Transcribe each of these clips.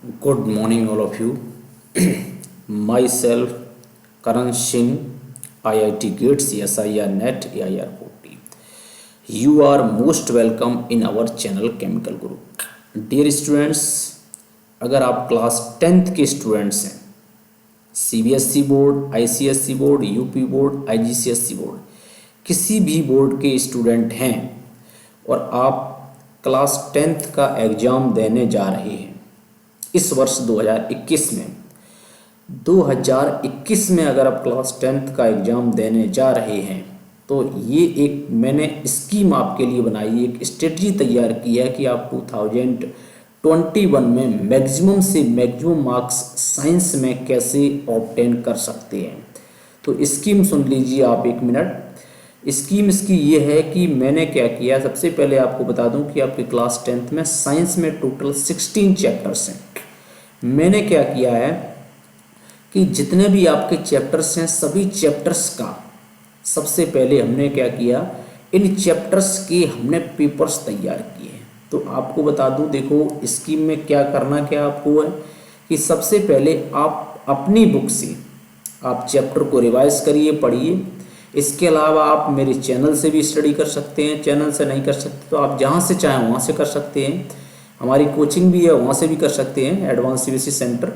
Good morning, all of you. Myself, Karan Singh, IIT GATE CSIR NET AIR 40. You are most welcome in our channel Chemical Group. Dear students, अगर आप class 10th के students हैं, CBSE board, ICSE board, UP board, IGCSE board, किसी भी board के student हैं और आप क्लास 10th का एग्ज़ाम देने जा रहे हैं इस वर्ष 2021 में 2021 में अगर आप क्लास 10th का एग्ज़ाम देने जा रहे हैं तो ये एक मैंने स्कीम आपके लिए बनाई, एक स्ट्रेटजी तैयार की है कि आप 2021 में मैक्सिमम से मैक्सिमम मार्क्स साइंस में कैसे ऑब्टेन कर सकते हैं। तो स्कीम सुन लीजिए आप एक मिनट। स्कीम इसकी ये है कि मैंने क्या किया, सबसे पहले आपको बता दूं कि आपके क्लास 10th में साइंस में टोटल 16 चैप्टर्स हैं। मैंने क्या किया है कि जितने भी आपके चैप्टर्स हैं सभी चैप्टर्स का सबसे पहले हमने क्या किया, इन चैप्टर्स के हमने पेपर्स तैयार किए। तो आपको बता दूं, देखो स्कीम में क्या करना क्या आपको है कि सबसे पहले आप अपनी बुक से आप चैप्टर को रिवाइज करिए, पढ़िए। इसके अलावा आप मेरे चैनल से भी स्टडी कर सकते हैं। चैनल से नहीं कर सकते तो आप जहाँ से चाहें वहाँ से कर सकते हैं। हमारी कोचिंग भी है, वहाँ से भी कर सकते हैं, एडवांस CBSE सेंटर।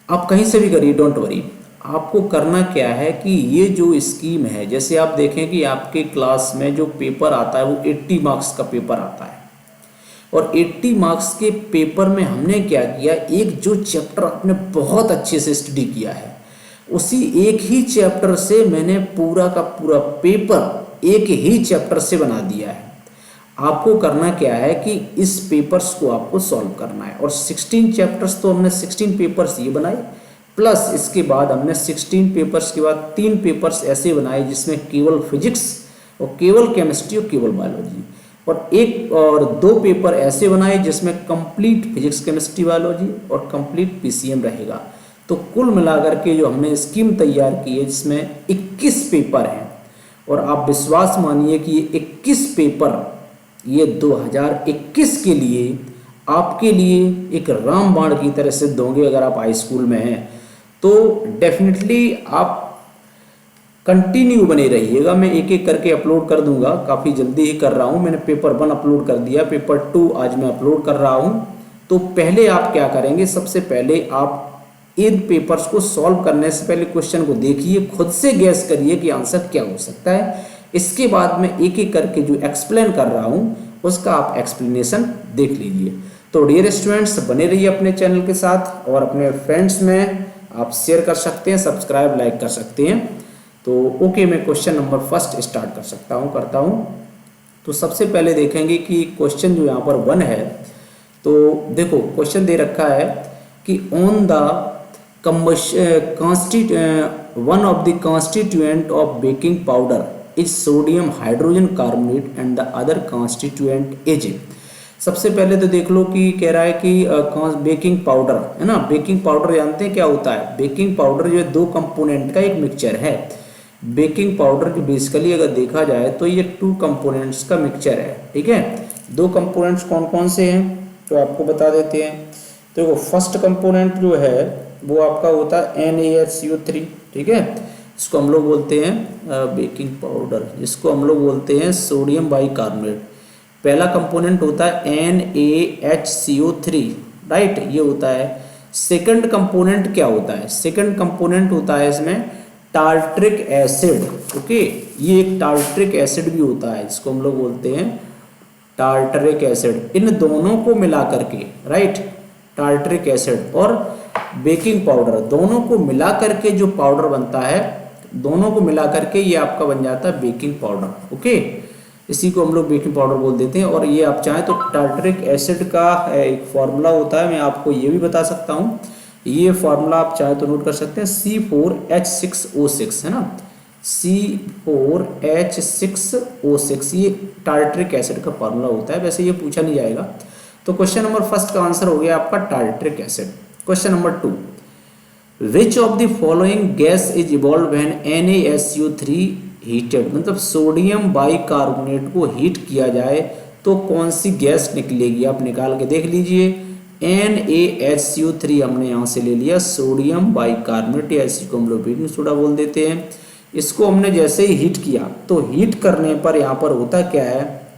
आप कहीं से भी करिए, डोंट वरी। आपको करना क्या है कि ये जो स्कीम है, जैसे आप देखें कि आपके क्लास में जो पेपर आता है वो 80 मार्क्स का पेपर आता है और 80 मार्क्स के पेपर में हमने क्या किया, एक जो चैप्टर आपने बहुत अच्छे से स्टडी किया है उसी एक ही चैप्टर से मैंने पूरा का पूरा पेपर एक ही चैप्टर से बना दिया है। आपको करना क्या है कि इस पेपर्स को आपको सॉल्व करना है और 16 चैप्टर्स तो हमने 16 पेपर्स ये बनाए, प्लस इसके बाद हमने 16 पेपर्स के बाद 3 पेपर्स ऐसे बनाए जिसमें केवल फिजिक्स और केवल केमिस्ट्री और केवल बायोलॉजी, और 2 पेपर ऐसे बनाए जिसमें कंप्लीट फिजिक्स केमिस्ट्री बायोलॉजी और कंप्लीट PCM रहेगा। तो कुल मिलाकर के जो हमने स्कीम तैयार की है जिसमें 21 पेपर हैं और आप विश्वास मानिए कि ये 21 पेपर ये 2021 के लिए आपके लिए एक रामबाण की तरह सिद्ध होंगे। अगर आप हाई स्कूल में हैं तो डेफिनेटली आप कंटिन्यू बने रहिएगा। मैं एक एक करके अपलोड कर दूंगा, काफ़ी जल्दी ही कर रहा हूँ। मैंने पेपर 1 अपलोड कर दिया, पेपर 2 आज मैं अपलोड कर रहा हूँ। तो पहले आप क्या करेंगे, सबसे पहले आप इन पेपर्स को सॉल्व करने से पहले क्वेश्चन को देखिए, खुद से गैस करिए कि आंसर क्या हो सकता है। इसके बाद मैं एक एक करके जो एक्सप्लेन कर रहा हूँ उसका आप एक्सप्लेनेशन देख लीजिए। तो डियर स्टूडेंट्स, बने रहिए अपने चैनल के साथ और अपने फ्रेंड्स में आप शेयर कर सकते हैं, सब्सक्राइब लाइक कर सकते हैं। तो ओके, मैं क्वेश्चन नंबर फर्स्ट स्टार्ट करता हूँ। तो सबसे पहले देखेंगे कि क्वेश्चन जो यहाँ पर 1 है, तो देखो क्वेश्चन दे रखा है कि on the one of the constituent of baking powder is sodium hydrogen carbonate and the other constituent is। सबसे पहले तो देख लो कि कह रहा है कि बेकिंग पाउडर है ना। बेकिंग पाउडर जानते हैं क्या होता है? बेकिंग पाउडर जो है 2 कंपोनेंट का एक मिक्सचर है। बेकिंग पाउडर की बेसिकली अगर देखा जाए तो ये 2 कंपोनेंट्स का मिक्सचर है, ठीक है। 2 कंपोनेंट्स कौन कौन से हैं तो आपको बता देते हैं। तो देखो फर्स्ट कंपोनेंट जो है वो आपका होता है NaHCO3, ठीक है। इसको हम लोग बोलते हैं बेकिंग पाउडर, जिसको हम लोग बोलते हैं सोडियम बाइकार्बोनेट। पहला कंपोनेंट होता है NaHCO3, राइट, ये होता है। सेकंड कंपोनेंट क्या होता है? सेकंड कंपोनेंट होता है इसमें टार्ट्रिक एसिड, ओके। ये एक टार्ट्रिक एसिड भी होता है, जिसको हम लोग बोलते हैं टार्टरिक एसिड। इन दोनों को मिला करके, राइट, टार्टरिक एसिड और बेकिंग पाउडर दोनों को मिला करके जो पाउडर बनता है, दोनों को मिला करके ये आपका बन जाता है बेकिंग पाउडर, ओके। इसी को हम लोग बेकिंग पाउडर बोल देते हैं। और ये आप चाहें तो टार्टरिक एसिड का एक फॉर्मूला होता है, मैं आपको ये भी बता सकता हूँ। ये फॉर्मूला आप चाहे तो नोट कर सकते हैं, C4H6O6 है ना, C4H6O6 ये टार्टरिक एसिड का फॉर्मूला होता है। वैसे ये पूछा नहीं जाएगा। तो क्वेश्चन नंबर फर्स्ट का आंसर हो गया आपका tartaric acid. Question number 2, which of the following gas is evolve when NaSCO3 heated, मतलब सोडियम बाइकार्बोनेट को हीट किया जाए तो कौन सी गैस निकलेगी? आप निकाल के देख लीजिए। NaHCO3 हमने यहाँ से ले लिया सोडियम बाइकार्बोनेट, या इसी को हम लोग बेकिंग सोडा बोल देते हैं। इसको हमने जैसे ही हीट किया तो हीट करने पर यहाँ पर होता क्या है,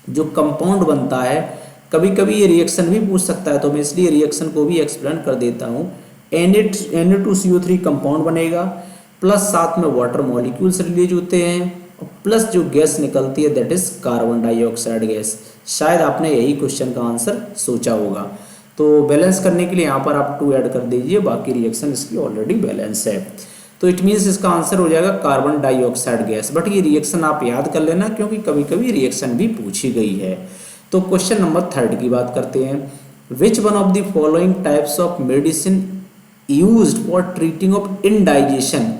जो कंपाउंड बनता है, कभी कभी ये रिएक्शन भी पूछ सकता है, तो मैं इसलिए रिएक्शन को भी एक्सप्लेन कर देता हूँ। Na2CO3 कंपाउंड बनेगा, प्लस साथ में वाटर मॉलिक्यूल्स रिलीज होते हैं, प्लस जो गैस निकलती है that is carbon dioxide gas. शायद आपने यही क्वेश्चन का आंसर सोचा होगा। तो बैलेंस करने के लिए यहाँ पर आप 2 ऐड कर दीजिए, बाकी रिएक्शन इसकी ऑलरेडी बैलेंस है। तो इट मीन्स इसका आंसर हो जाएगा कार्बन डाइऑक्साइड गैस। बट ये रिएक्शन आप याद कर लेना, क्योंकि कभी कभी रिएक्शन भी पूछी गई है। तो क्वेश्चन नंबर 3 की बात करते हैं। Which one of the following types of medicine used for treating of indigestion.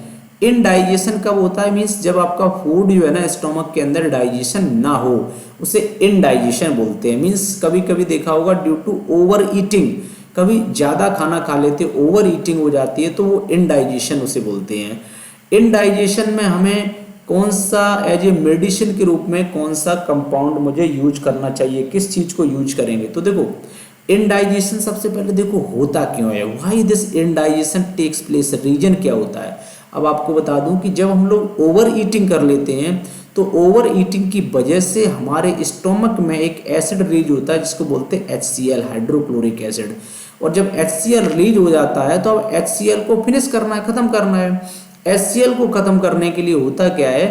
Indigestion कब होता है, मीन्स जब आपका फूड जो है ना स्टोमक के अंदर डाइजेशन ना हो, उसे इनडाइजेशन बोलते हैं। मीन्स कभी कभी देखा होगा ड्यू टू ओवर ईटिंग, कभी ज़्यादा खाना खा लेते, ओवर ईटिंग हो जाती है, तो वो इनडाइजेशन उसे बोलते हैं। इनडाइजेशन में हमें कौन सा एज ए मेडिसिन के रूप में कौन सा कंपाउंड मुझे यूज करना चाहिए, किस चीज़ को यूज करेंगे। तो देखो इनडाइजेशन सबसे पहले देखो होता क्यों है, why this indigestion takes place, reason क्या होता है। अब आपको बता दूं कि जब हम लोग ओवर ईटिंग कर लेते हैं तो ओवर ईटिंग की वजह से हमारे स्टोमक में एक एसिड रिलीज होता है जिसको बोलते हैं HCl, हाइड्रोक्लोरिक एसिड। और जब HCl रिलीज हो जाता है तो अब HCl को फिनिश करना है, खत्म करना है। HCl को खत्म करने के लिए होता क्या है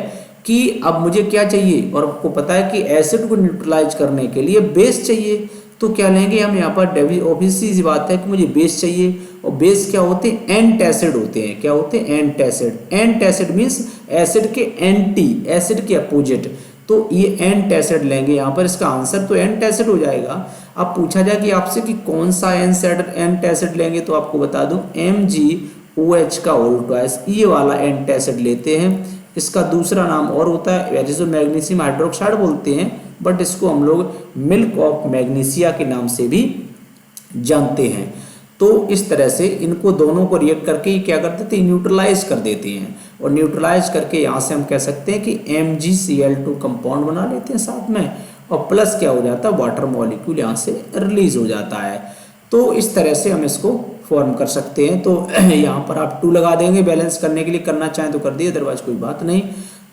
कि अब मुझे क्या चाहिए, और आपको पता है कि एसिड को न्यूट्रलाइज करने के लिए बेस चाहिए। तो क्या लेंगे हम यहाँ पर, ऑब्वियसली सी बात है कि मुझे बेस चाहिए। और बेस क्या होते हैं, एंटासिड होते हैं। क्या होते हैं, एंटासिड। एंटासिड मीन्स एसिड के एंटी, एसिड के अपोजिट। तो ये एंटासिड लेंगे यहाँ पर, इसका आंसर तो एंटासिड हो जाएगा। अब पूछा जाए कि आपसे कि कौन सा एंटासिड लेंगे, तो आपको बता दूं MgOH का होल ट्वाइस, ये वाला एंटासिड लेते हैं। इसका दूसरा नाम और होता है, जिसको मैग्नीशियम हाइड्रोक्साइड बोलते हैं, बट इसको हम लोग मिल्क ऑफ मैग्नीशिया के नाम से भी जानते हैं। तो इस तरह से इनको दोनों को रिएक्ट करके क्या कर देते हैं, न्यूट्रलाइज कर देते हैं। और न्यूट्रलाइज करके यहाँ से हम कह सकते हैं कि MgCl2 कंपाउंड बना लेते हैं साथ में, और प्लस क्या हो जाता है, वाटर मॉलिक्यूल यहाँ से रिलीज हो जाता है। तो इस तरह से हम इसको फॉर्म कर सकते हैं। तो यहाँ पर आप 2 लगा देंगे, बैलेंस करने के लिए करना चाहें तो कर दिए, अदरवाइज कोई बात नहीं।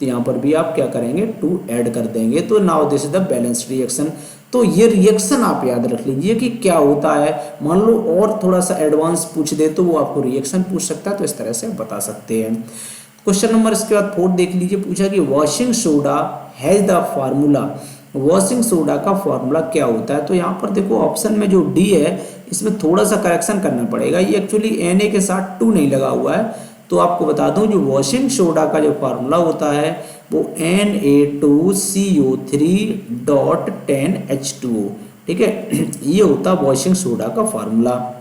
तो यहाँ पर भी आप क्या करेंगे, 2 ऐड कर देंगे। तो now this is the balanced reaction. तो ये रिएक्शन आप याद रख लीजिए कि क्या होता है। मान लो और थोड़ा सा एडवांस पूछ दे तो वो आपको रिएक्शन पूछ सकता है, तो इस तरह से आप बता सकते हैं। क्वेश्चन नंबर इसके बाद 4 देख लीजिए। पूछा कि washing soda has the formula. Washing soda का फार्मूला क्या होता है। तो यहाँ पर देखो ऑप्शन में जो डी है इसमें थोड़ा सा करेक्शन करना पड़ेगा। ये एक्चुअली Na के साथ 2 नहीं लगा हुआ है। तो आपको बता दूं जो वॉशिंग सोडा का जो फार्मूला होता है वो Na2CO3.10H2O, ठीक है। ये होता है वॉशिंग सोडा का फार्मूला।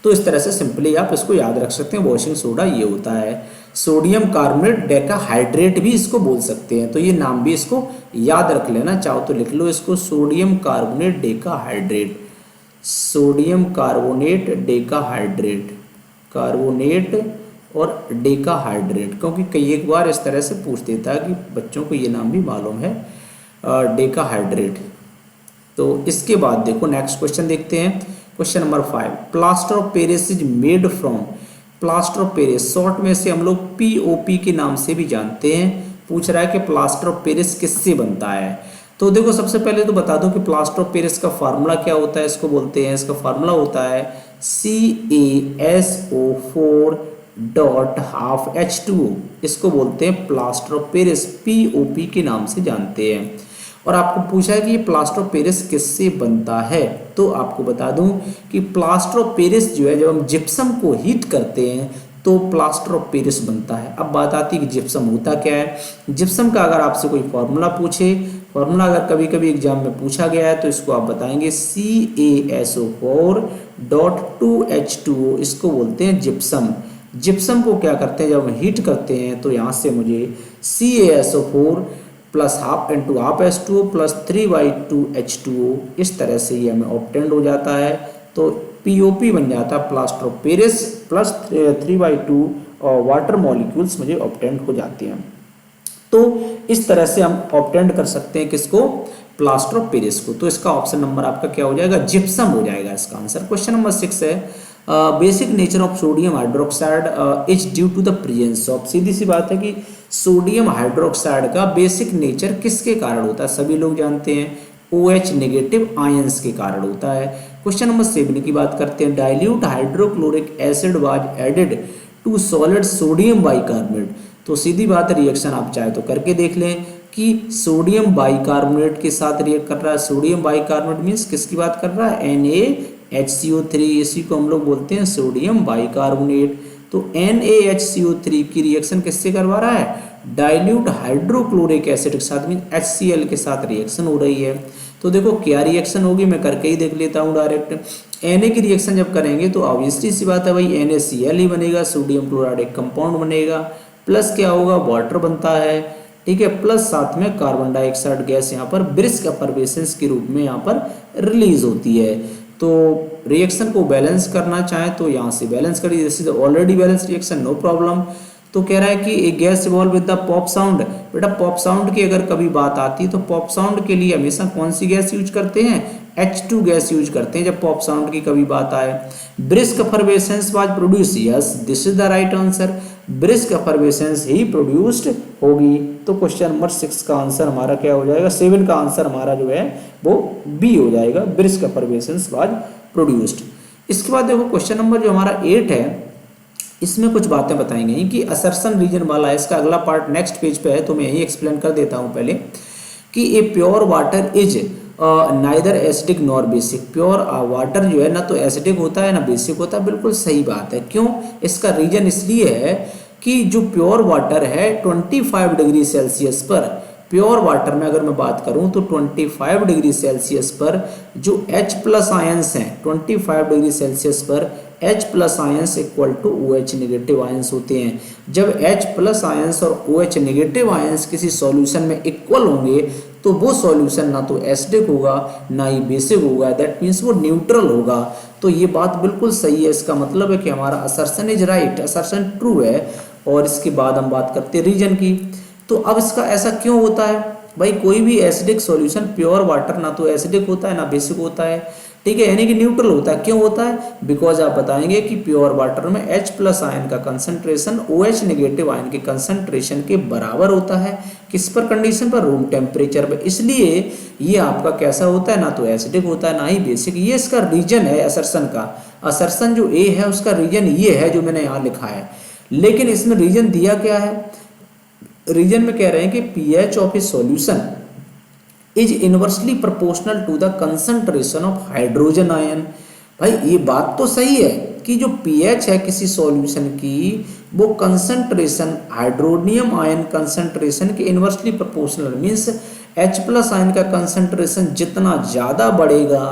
तो इस तरह से सिंपली आप इसको याद रख सकते हैं, वॉशिंग सोडा ये होता है। सोडियम कार्बोनेट डेकाहाइड्रेट भी इसको बोल सकते हैं, तो ये नाम भी इसको याद रख लेना, चाहो तो लिख लो इसको, sodium carbonate decahydrate. Sodium carbonate decahydrate, carbonate और डेकाहाइड्रेट, क्योंकि कई एक बार इस तरह से पूछ देता है कि बच्चों को ये नाम भी मालूम है, डेकाहाइड्रेट। तो इसके बाद देखो नेक्स्ट क्वेश्चन देखते हैं। Question number 5, plaster of Paris is made from. Plaster of Paris short में से हम लोग POP के नाम से भी जानते हैं। पूछ रहा है कि प्लास्टर ऑफ पेरिस किससे बनता है। तो देखो सबसे पहले तो बता दो कि प्लास्टर ऑफ पेरिस का फार्मूला क्या होता है। इसको बोलते हैं, इसका फार्मूला होता है CaSO4.12H2O। इसको बोलते हैं प्लास्टर ऑफ पेरिस, POP के नाम से जानते हैं। और आपको पूछा है कि ये प्लास्टर ऑफ पेरिस किससे बनता है, तो आपको बता दूं कि प्लास्टर ऑफ पेरिस जो है जब हम जिप्सम को हीट करते हैं तो प्लास्टर ऑफ पेरिस बनता है। अब बात आती है कि जिप्सम होता क्या है। जिप्सम का अगर आपसे कोई फार्मूला पूछे, फार्मूला अगर कभी कभी एग्जाम में पूछा गया है तो इसको आप बताएंगे CaSO4.2H2O। इसको बोलते हैं जिप्सम। जिप्सम को क्या करते हैं, जब हम हीट करते हैं तो यहाँ से मुझे CaSO4 plus half into half H2O plus 3/2H2O, इस तरह से ये हमें ऑब्टेंड हो जाता है। तो POP बन जाता है प्लास्टर ऑफ पेरिस प्लस 3/2 और वाटर मॉलिक्यूल्स मुझे ऑब्टेंड हो जाते हैं। तो इस तरह से हम ऑब्टेंड कर सकते हैं किसको, प्लास्टर ऑफ पेरिस को। तो इसका ऑप्शन नंबर आपका क्या हो जाएगा, जिप्सम हो जाएगा इसका आंसर। क्वेश्चन नंबर 6 है basic nature of sodium hydroxide is due to the presence of. सीधी सी बात है कि सोडियम हाइड्रोक्साइड का बेसिक नेचर किसके कारण होता है, सभी लोग जानते हैं OH नेगेटिव आयंस के कारण होता है। क्वेश्चन नंबर 7 की बात करते हैं, dilute hydrochloric acid was added to solid sodium bicarbonate. तो सीधी बात है, रिएक्शन आप चाहे तो करके देख लें कि सोडियम बाइकार्बोनेट के साथ रिएक्ट कर रहा है। सोडियम बाइकार्बोनेट मीन्स किसकी बात कर रहा है, NaHCO3, इसी को हम लोग बोलते हैं सोडियम बाइकार्बोनेट। तो NaHCO3 की रिएक्शन किससे करवा रहा है, डाइल्यूट हाइड्रोक्लोरिक एसिड के साथ, मीन HCl के साथ रिएक्शन हो रही है। तो देखो क्या रिएक्शन होगी, मैं करके ही देख लेता हूँ डायरेक्ट। Na की रिएक्शन जब करेंगे तो ऑब्वियसली सी बात है भाई NaCl ही बनेगा, सोडियम क्लोराइड एक कंपाउंड बनेगा, प्लस क्या होगा, वाटर बनता है, ठीक है, प्लस साथ में कार्बन डाइऑक्साइड गैस यहाँ पर ब्रिस्क एफर्वेसेंस के रूप में यहाँ पर रिलीज होती है। तो रिएक्शन को बैलेंस करना चाहें तो यहाँ से बैलेंस करिए, this is already balance reaction, no problem. तो कह रहा है कि एक gas evolve with the pop sound. बेटा पॉप साउंड की अगर कभी बात आती है तो पॉप साउंड के लिए हमेशा कौन सी गैस यूज करते हैं, H2 गैस यूज करते हैं जब पॉप साउंड की कभी बात आए। Brisk effervescence was produce, yes this is the right answer, brisk effervescence ही प्रोड्यूस्ड होगी। तो क्वेश्चन नंबर 6 का आंसर हमारा क्या हो जाएगा, 7 का आंसर हमारा जो है वो बी हो जाएगा, ब्रिस्क एफर्वेसेंस वाज प्रोड्यूस्ड। इसके बाद देखो क्वेश्चन नंबर जो हमारा 8 है, इसमें कुछ बातें बताई गई कि असर्शन रीजन वाला है, इसका अगला पार्ट नेक्स्ट पेज पे है तो मैं यही एक्सप्लेन कर देता हूँ पहले कि a pure water is neither acidic nor basic. Pure water जो है ना तो एसिडिक होता है ना बेसिक होता है, बिल्कुल सही बात है। क्यों, इसका रीजन इसलिए है कि जो प्योर वाटर है 25 डिग्री सेल्सियस पर, प्योर वाटर में अगर मैं बात करूं तो 25 डिग्री सेल्सियस पर जो H+ आयंस हैं, 25 डिग्री सेल्सियस पर H+ ions equal to OH negative ions होते हैं। जब H+ आयंस और OH नेगेटिव आयंस किसी सॉल्यूशन में इक्वल होंगे तो वो सॉल्यूशन ना तो एसिडिक होगा ना ही बेसिक होगा, दैट मीन्स वो न्यूट्रल होगा। तो ये बात बिल्कुल सही है, इसका मतलब है कि हमारा assertion is right, assertion true है। और इसके बाद हम बात करते हैं रीजन की। तो अब इसका ऐसा क्यों होता है भाई, कोई भी एसिडिक सॉल्यूशन प्योर वाटर ना तो एसिडिक होता है ना बेसिक होता है, ठीक है, यानी कि न्यूट्रल होता है। क्यों होता है, बिकॉज आप बताएंगे कि प्योर वाटर में H+ आयन का कंसंट्रेशन OH नेगेटिव आयन के कंसंट्रेशन के बराबर होता है। किस पर कंडीशन पर, रूम टेम्परेचर पर। इसलिए ये आपका कैसा होता है, ना तो एसिडिक होता है ना ही बेसिक। ये इसका रीजन है असर्शन का। असर्शन जो ए है उसका रीजन ये है जो मैंने यहाँ लिखा है, लेकिन इसमें रीजन दिया क्या है, रीजन में कह रहे हैं कि pH of a solution is inversely proportional to the concentration of hydrogen ion. भाई ये बात तो सही है कि जो pH है किसी सॉल्यूशन की वो कंसंट्रेशन हाइड्रोनियम आयन कंसंट्रेशन के inversely proportional, means H+ ion का कंसंट्रेशन जितना ज़्यादा बढ़ेगा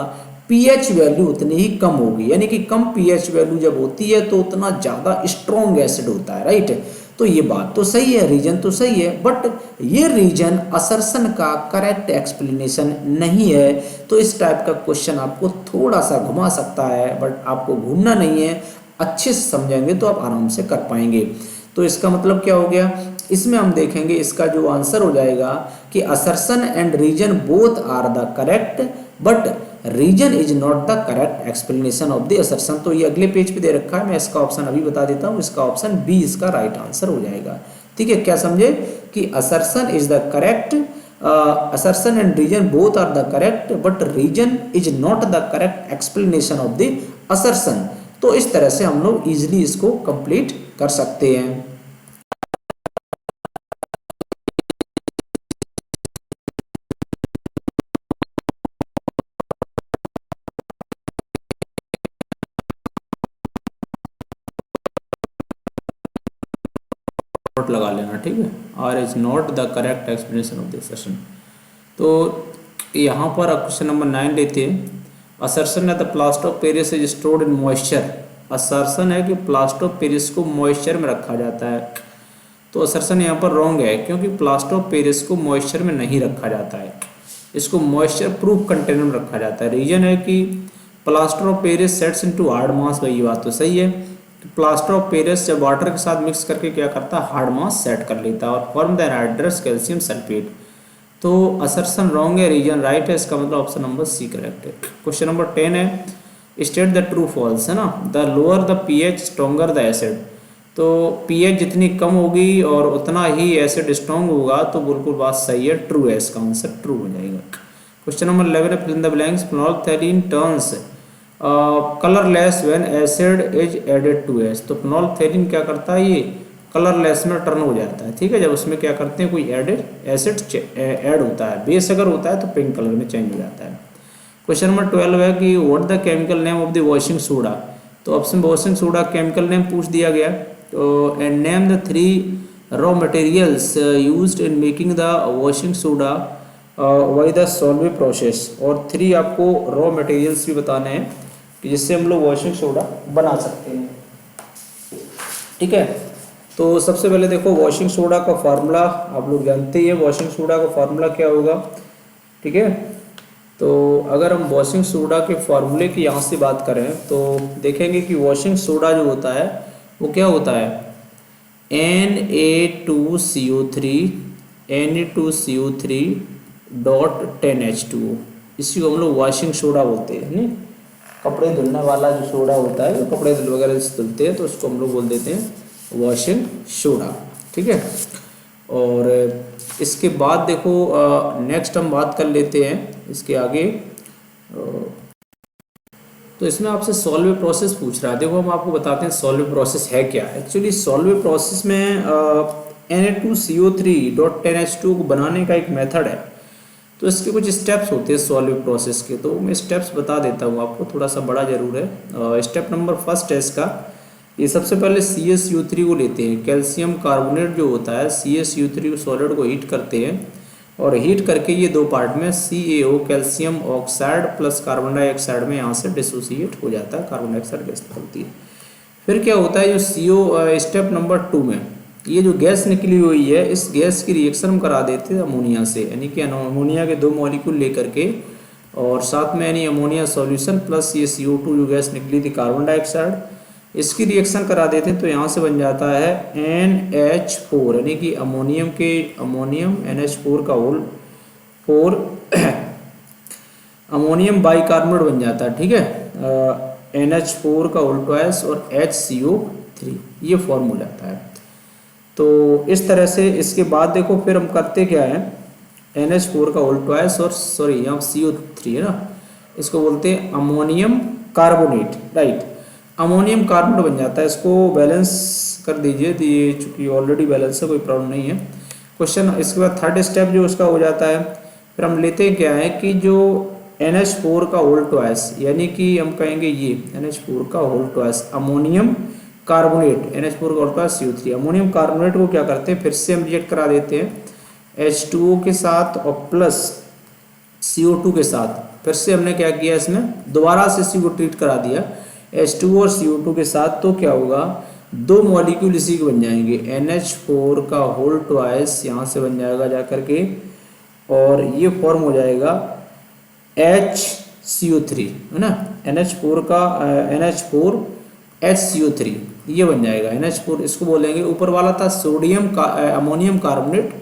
pH वैल्यू उतनी ही कम होगी, यानी कि कम pH वैल्यू जब होती है तो उतना ज़्यादा स्ट्रॉन्ग एसिड होता है, राइट। तो ये बात तो सही है, रीजन तो सही है, बट ये रीजन असर्शन का करेक्ट एक्सप्लेनेशन नहीं है। तो इस टाइप का क्वेश्चन आपको थोड़ा सा घुमा सकता है, बट आपको घूमना नहीं है, अच्छे से समझेंगे तो आप आराम से कर पाएंगे। तो इसका मतलब क्या हो गया, इसमें हम देखेंगे इसका जो आंसर हो जाएगा कि assertion and reason both are the correct but reason is not the correct explanation of the assertion. तो ये अगले पेज पे दे रखा है, मैं इसका ऑप्शन अभी बता देता हूँ, इसका ऑप्शन बी इसका राइट आंसर हो जाएगा। ठीक है, क्या समझे कि assertion is the correct, assertion and reason both are the correct but reason is not the correct explanation of the assertion. तो इस तरह से हम लोग इजिली इसको कंप्लीट कर सकते हैं। नोट लगा लेना, ठीक है, R is not the correct explanation of this session. तो यहाँ पर क्वेश्चन नंबर 9 लेते हैं, असर्शन है the plaster of Paris is stored in moisture. Assertion है कि प्लास्टर ऑफ पेरिस को मॉइस्चर में रखा जाता है, तो असर्शन यहाँ पर रॉन्ग है क्योंकि प्लास्टर ऑफ पेरिस को मॉइस्चर में नहीं रखा जाता है, इसको मॉइस्चर प्रूफ कंटेनर में रखा जाता है। रीजन है कि plaster of Paris sets into hard mass, वही बात तो सही है, प्लास्टर ऑफ पेरिस जब वाटर के साथ मिक्स करके क्या करता है, हार्ड मास सेट कर लेता है और form the anhydrous calcium sulphate. तो असर्शन रॉन्ग है, रीजन राइट है, इसका मतलब ऑप्शन नंबर सी करेक्ट है। क्वेश्चन नंबर 10 है स्टेट द ट्रू फॉल्स, है ना। The lower the pH stronger the acid, तो पीएच जितनी कम होगी और उतना ही एसिड स्ट्रॉन्ग होगा, तो बिल्कुल बात सही है, ट्रू है, इसका आंसर ट्रू हो जाएगा। क्वेश्चन नंबर 11 है fill in the blanks, phenolphthalein turns colourless when acid is added to as, तो फिनोल्फथेलीन क्या करता है, ये कलरलेस में टर्न हो जाता है, ठीक है, जब उसमें क्या करते हैं कोई एडेड एसिड ऐड होता है, बेस अगर होता है तो पिंक कलर में चेंज हो जाता है। क्वेश्चन नंबर 12 है कि what the chemical name of the washing soda, तो option washing soda chemical name पूछ दिया गया, तो and name the 3 raw materials used in making the washing soda by the Solvay process, और 3 आपको रॉ मटेरियल्स भी बताने हैं कि जिससे हम लोग वॉशिंग सोडा बना सकते हैं, ठीक है। तो सबसे पहले देखो वॉशिंग सोडा का फार्मूला आप लोग जानते ही है, वॉशिंग सोडा का फार्मूला क्या होगा, ठीक है। तो अगर हम वॉशिंग सोडा के फार्मूले की यहाँ से बात करें तो देखेंगे कि वॉशिंग सोडा जो होता है वो क्या होता है, Na2CO3 Na2CO3.10H2O, इसी को हम लोग वॉशिंग सोडा बोलते हैं, नहीं कपड़े धुलने वाला जो सोडा होता है, जो कपड़े वगैरह से धुलते हैं तो उसको हम लोग बोल देते हैं वॉशिंग सोडा, ठीक है। और इसके बाद देखो नेक्स्ट हम बात कर लेते हैं इसके आगे, तो इसमें आपसे सॉल्वे प्रोसेस पूछ रहा है। देखो हम आपको बताते हैं सॉल्वे प्रोसेस है क्या। एक्चुअली सॉल्वे प्रोसेस में Na2CO3.10H2 को बनाने का एक मेथड है, तो इसके कुछ स्टेप्स होते हैं सॉल्वे प्रोसेस के, तो मैं स्टेप्स बता देता हूँ आपको, थोड़ा सा बड़ा जरूर है। स्टेप नंबर फर्स्ट है इसका, ये सबसे पहले CaCO3 को लेते हैं, कैल्शियम कार्बोनेट जो होता है CaCO3 सॉलिड को हीट करते हैं, और हीट करके ये 2 पार्ट में CaO calcium oxide plus carbon dioxide में यहाँ से डिसोसिएट हो जाता है, कार्बन डाइऑक्साइड गैस निकलती है। फिर क्या होता है जो CO स्टेप नंबर 2 में ये जो गैस निकली हुई है, इस गैस की रिएक्शन हम करा देते हैं अमोनिया से, यानी कि अमोनिया के 2 मॉलिक्यूल लेकर के, और साथ में यानी अमोनिया सॉल्यूशन प्लस ये CO2 जो गैस निकली थी कार्बन डाइऑक्साइड, इसकी रिएक्शन करा देते हैं, तो यहाँ से बन जाता है NH4, यानी कि अमोनियम NH4 का होल 4 अमोनियम बाइकार्बोनेट बन जाता है, ठीक है, NH4 का होल ट्वाइस और HCO3, ये फॉर्म हो जाता है। तो इस तरह से इसके बाद देखो फिर हम करते क्या है, NH4 का होल ट्वाइस और सॉरी यहाँ CO3 है ना, इसको बोलते हैं ammonium carbonate, right, ammonium carbonate बन जाता है। इसको बैलेंस कर दीजिए, तो ये चूँकि ऑलरेडी बैलेंस है कोई प्रॉब्लम नहीं है। क्वेश्चन इसके बाद थर्ड स्टेप जो उसका हो जाता है, फिर हम लेते हैं क्या है कि जो NH4 का होल ट्वाइस, यानी कि हम कहेंगे ये NH4 का whole twice ammonium carbonate, NH4 का whole twice CO3, ammonium carbonate को क्या करते हैं फिर से हम रिएक्ट करा देते हैं H2O के साथ और प्लस CO2 के साथ, फिर से हमने क्या किया इसमें दोबारा से इसी को ट्रीट करा दिया H2O और CO2 के साथ, तो क्या होगा 2 मॉलिक्यूल इसी के बन जाएंगे, NH4 का होल ट्वाइस यहाँ से बन जाएगा जा करके, और ये फॉर्म हो जाएगा HCO3, है ना, NH4 का NH4 HCO3 ये बन जाएगा NH4, इसको बोलेंगे, ऊपर वाला था सोडियम का अमोनियम कार्बोनेट,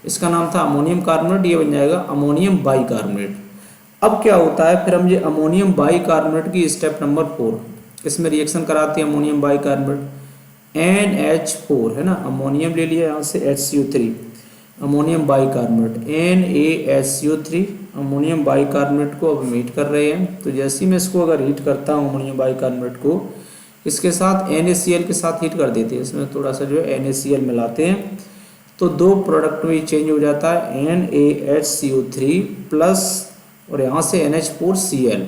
इसका नाम था अमोनियम कार्बोनेट, ये बन जाएगा अमोनियम बाइकार्बोनेट। अब क्या होता है फिर हम ये अमोनियम बाइकार्बोनेट की स्टेप नंबर 4, इसमें रिएक्शन कराते हैं अमोनियम बाइकार्बोनेट NH4, है ना, अमोनियम ले लिया यहाँ से HCO3, ammonium bicarbonate NaHCO3, ammonium bicarbonate को अब हम हीट कर रहे हैं। तो जैसे ही मैं इसको अगर हीट करता हूँ अमोनियम बाइकार्बोनेट को, इसके साथ NaCl के साथ हीट कर देते हैं, इसमें थोड़ा सा जो है NaCl मिलाते हैं, तो 2 प्रोडक्ट में चेंज हो जाता है NaHCO3 प्लस और यहाँ से NH4Cl,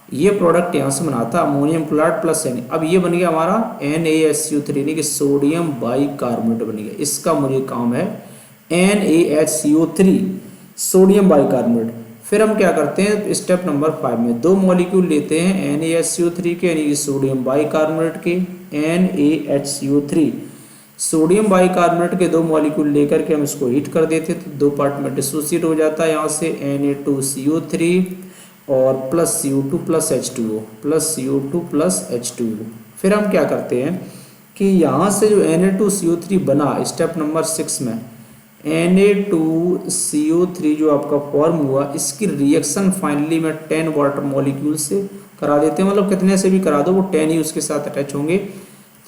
ये प्रोडक्ट यहाँ से बनाता है अमोनियम क्लोराइड प्लस Na। अब ये बन गया हमारा NaHCO3 यानी कि सोडियम बाइकार्बोनेट बन गया, इसका मुझे काम है NaHCO3 सोडियम बाइकार्बोनेट। फिर हम क्या करते हैं स्टेप नंबर 5 में 2 मॉलिक्यूल लेते हैं NaHCO3 के, यानी कि सोडियम बाइकार्बोनेट के, NaHCO3 सोडियम बाइकार्बोनेट के 2 मॉलिक्यूल लेकर के हम इसको हीट कर देते, तो 2 पार्ट में डिसोसिएट हो जाता है, यहाँ से Na2CO3 और plus CO2 plus H2O plus CO2 plus H2O। फिर हम क्या करते हैं कि यहाँ से जो Na2CO3 बना स्टेप नंबर 6 में Na2CO3 जो आपका फॉर्म हुआ, इसकी रिएक्शन फाइनली में 10 वाटर मॉलिक्यूल से करा देते हैं, मतलब कितने से भी करा दो वो 10 ही उसके साथ अटैच होंगे।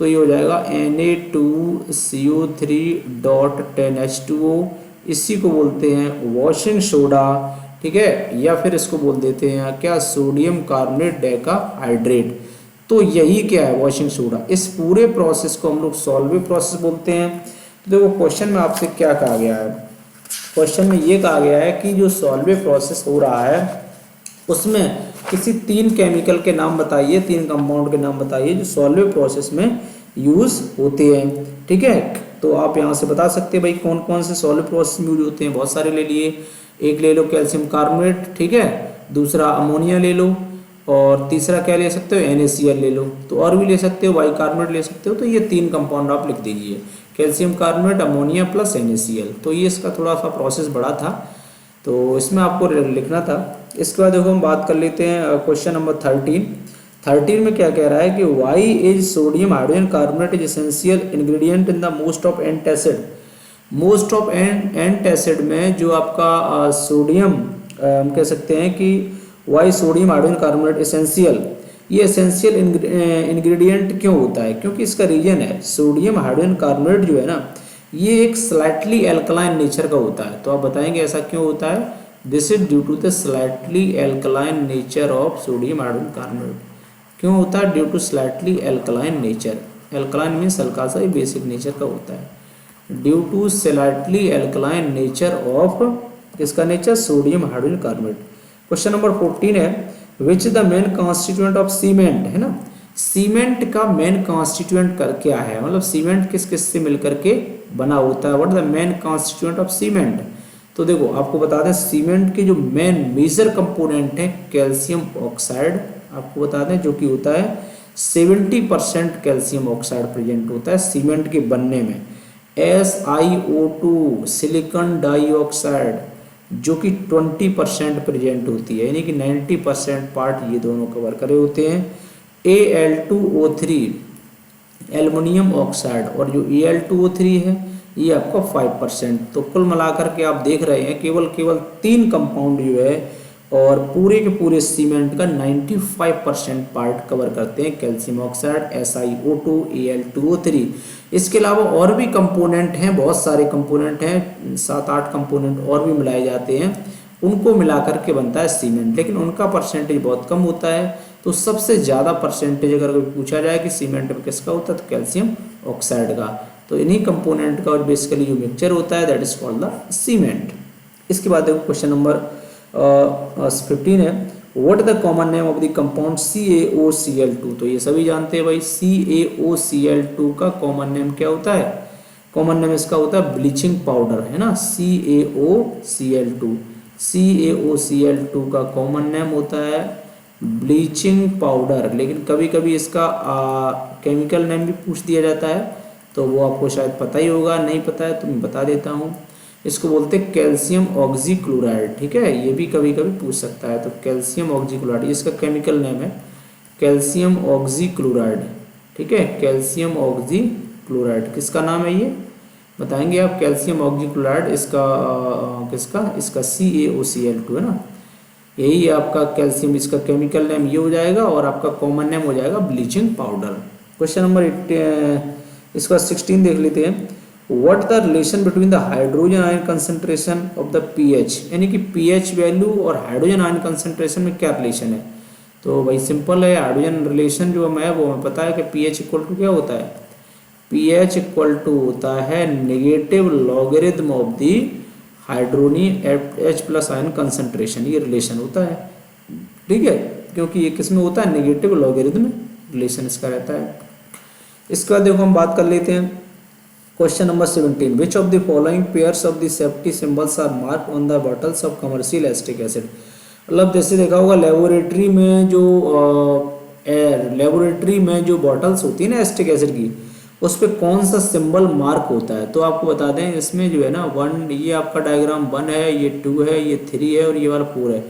तो ये हो जाएगा Na2CO3.10H2O। इसी को बोलते हैं वॉशिंग सोडा, ठीक है, या फिर इसको बोल देते हैं क्या, सोडियम कार्बोनेट डाइहाइड्रेट। तो यही क्या है, वॉशिंग सोडा। इस पूरे प्रोसेस को हम लोग सॉल्वे प्रोसेस बोलते हैं। तो देखो क्वेश्चन में आपसे क्या कहा गया है, क्वेश्चन में ये कहा गया है कि जो सॉल्वे प्रोसेस हो रहा है उसमें किसी 3 केमिकल के नाम बताइए, 3 कंपाउंड के नाम बताइए जो सॉल्वे प्रोसेस में यूज होते हैं, ठीक है। तो आप यहाँ से बता सकते हैं भाई कौन कौन से सॉल्वे प्रोसेस में यूज होते हैं, बहुत सारे ले लिए। एक ले लो कैल्शियम कार्बोनेट, ठीक है, दूसरा अमोनिया ले लो, और तीसरा क्या ले सकते हो, NaCl ले लो। तो और भी ले सकते हो, बाइकार्बोनेट ले सकते हो। तो ये 3 कंपाउंड आप लिख दीजिए, calcium carbonate, ammonia plus NaCl। तो ये इसका थोड़ा सा प्रोसेस बड़ा था, तो इसमें आपको लिखना था। इसके बाद देखो हम बात कर लेते हैं क्वेश्चन नंबर 13 में क्या कह रहा है कि why is sodium hydrogen carbonate is essential ingredient in the most of antacid. Most of antacid में जो आपका सोडियम, हम कह सकते हैं कि why sodium hydrogen carbonate essential, ये एसेंशियल इंग्रेडिएंट क्यों होता है, क्योंकि इसका रीजन है सोडियम हाइड्रोजन कार्बोनेट जो है ना, ये एक स्लाइटली एल्कलाइन नेचर का होता है। तो आप बताएंगे ऐसा क्यों होता है। This is due to the slightly alkaline nature of sodium hydrogen carbonate. क्यों होता है, due to slightly alkaline nature. Alkaline means हल्का सा ही बेसिक नेचर का होता है। Due to slightly alkaline nature of, किसका नेचर, sodium hydrogen carbonate. Question number 14 है which the main constituent of cement, है ना। सीमेंट का मेन कॉन्स्टिट्यूएंट कर क्या है, मतलब सीमेंट किस किस से मिलकर के बना होता है। What the main constituent of cement. तो देखो आपको बता दें सीमेंट के जो मेन मेजर कंपोनेंट है कैल्शियम ऑक्साइड, आपको बता दें, जो कि होता है 70% कैल्शियम ऑक्साइड प्रेजेंट होता है सीमेंट के बनने में। SiO2 सिलिकॉन डाइऑक्साइड जो कि 20% प्रेजेंट होती है, यानी कि 90% पार्ट ये दोनों कवर करे होते हैं। Al2O3 एल्युमिनियम ऑक्साइड, और जो Al2O3 है ये आपका 5%। तो कुल मिलाकर के आप देख रहे हैं केवल 3 कंपाउंड जो है और पूरे के पूरे सीमेंट का 95% पार्ट कवर करते हैं, कैल्शियम ऑक्साइड, SiO2, Al2O3। इसके अलावा और भी कंपोनेंट हैं, बहुत सारे कंपोनेंट हैं, 7-8 कंपोनेंट और भी मिलाए जाते हैं, उनको मिलाकर के बनता है सीमेंट, लेकिन उनका परसेंटेज बहुत कम होता है। तो सबसे ज़्यादा परसेंटेज अगर कभी पूछा जाए कि सीमेंट में किसका होता है, तो कैल्शियम ऑक्साइड का। तो इन्हीं कंपोनेंट का और बेसिकली जो मिक्सचर होता है that is called the cement. इसके बाद देखो क्वेश्चन नंबर 15 है what the common name of the compound CaOCl2। तो ये सभी जानते हैं भाई, CaOCl2 का कॉमन नेम क्या होता है, कॉमन नेम इसका होता है ब्लीचिंग पाउडर, है ना। CaOCl2 का कॉमन नेम होता है ब्लीचिंग पाउडर, लेकिन कभी कभी इसका केमिकल नेम भी पूछ दिया जाता है, तो वो आपको शायद पता ही होगा, नहीं पता है तो मैं बता देता हूँ। इसको बोलते हैं कैल्शियम ऑक्सीक्लोराइड, ठीक है, ये भी कभी कभी पूछ सकता है। तो कैल्शियम ऑक्सीक्लोराइड इसका केमिकल नेम है, कैल्शियम ऑक्सीक्लोराइड, ठीक है, कैल्शियम ऑक्सीक्लोराइड किसका नाम है ये बताएंगे आप। कैल्शियम ऑक्सीक्लोराइड इसका किसका, इसका CaOCl2 है ना, यही है आपका कैल्शियम, इसका केमिकल नेम ये हो जाएगा और आपका कॉमन नेम हो जाएगा ब्लीचिंग पाउडर। क्वेश्चन नंबर इसका 16 देख लेते हैं what the relation between the hydrogen ion concentration of the pH, यानी कि pH वैल्यू और हाइड्रोजन आयन कंसंट्रेशन में क्या रिलेशन है। तो भाई सिंपल है, हाइड्रोजन रिलेशन जो हमें वो हमें पता है कि pH इक्वल टू क्या होता है, pH इक्वल टू होता है negative logarithm of the hydronium H plus ion concentration, ये रिलेशन होता है, ठीक है, क्योंकि ये किस में होता है, नेगेटिव लॉगरिथम रिलेशन इसका रहता है। इसके बाद देखो हम बात कर लेते हैं question number 17 which of the following pairs of the safety symbols are mark on the bottles of commercial acetic acid. मतलब जैसे देखा होगा लेबोरेटरी में जो बॉटल्स होती है ना एसिटिक एसिड की, उस पर कौन सा सिंबल मार्क होता है। तो आपको बता दें इसमें जो है ना 1, ये आपका डायग्राम 1 है, ये 2 है, ये 3 है और ये वाला 4 है।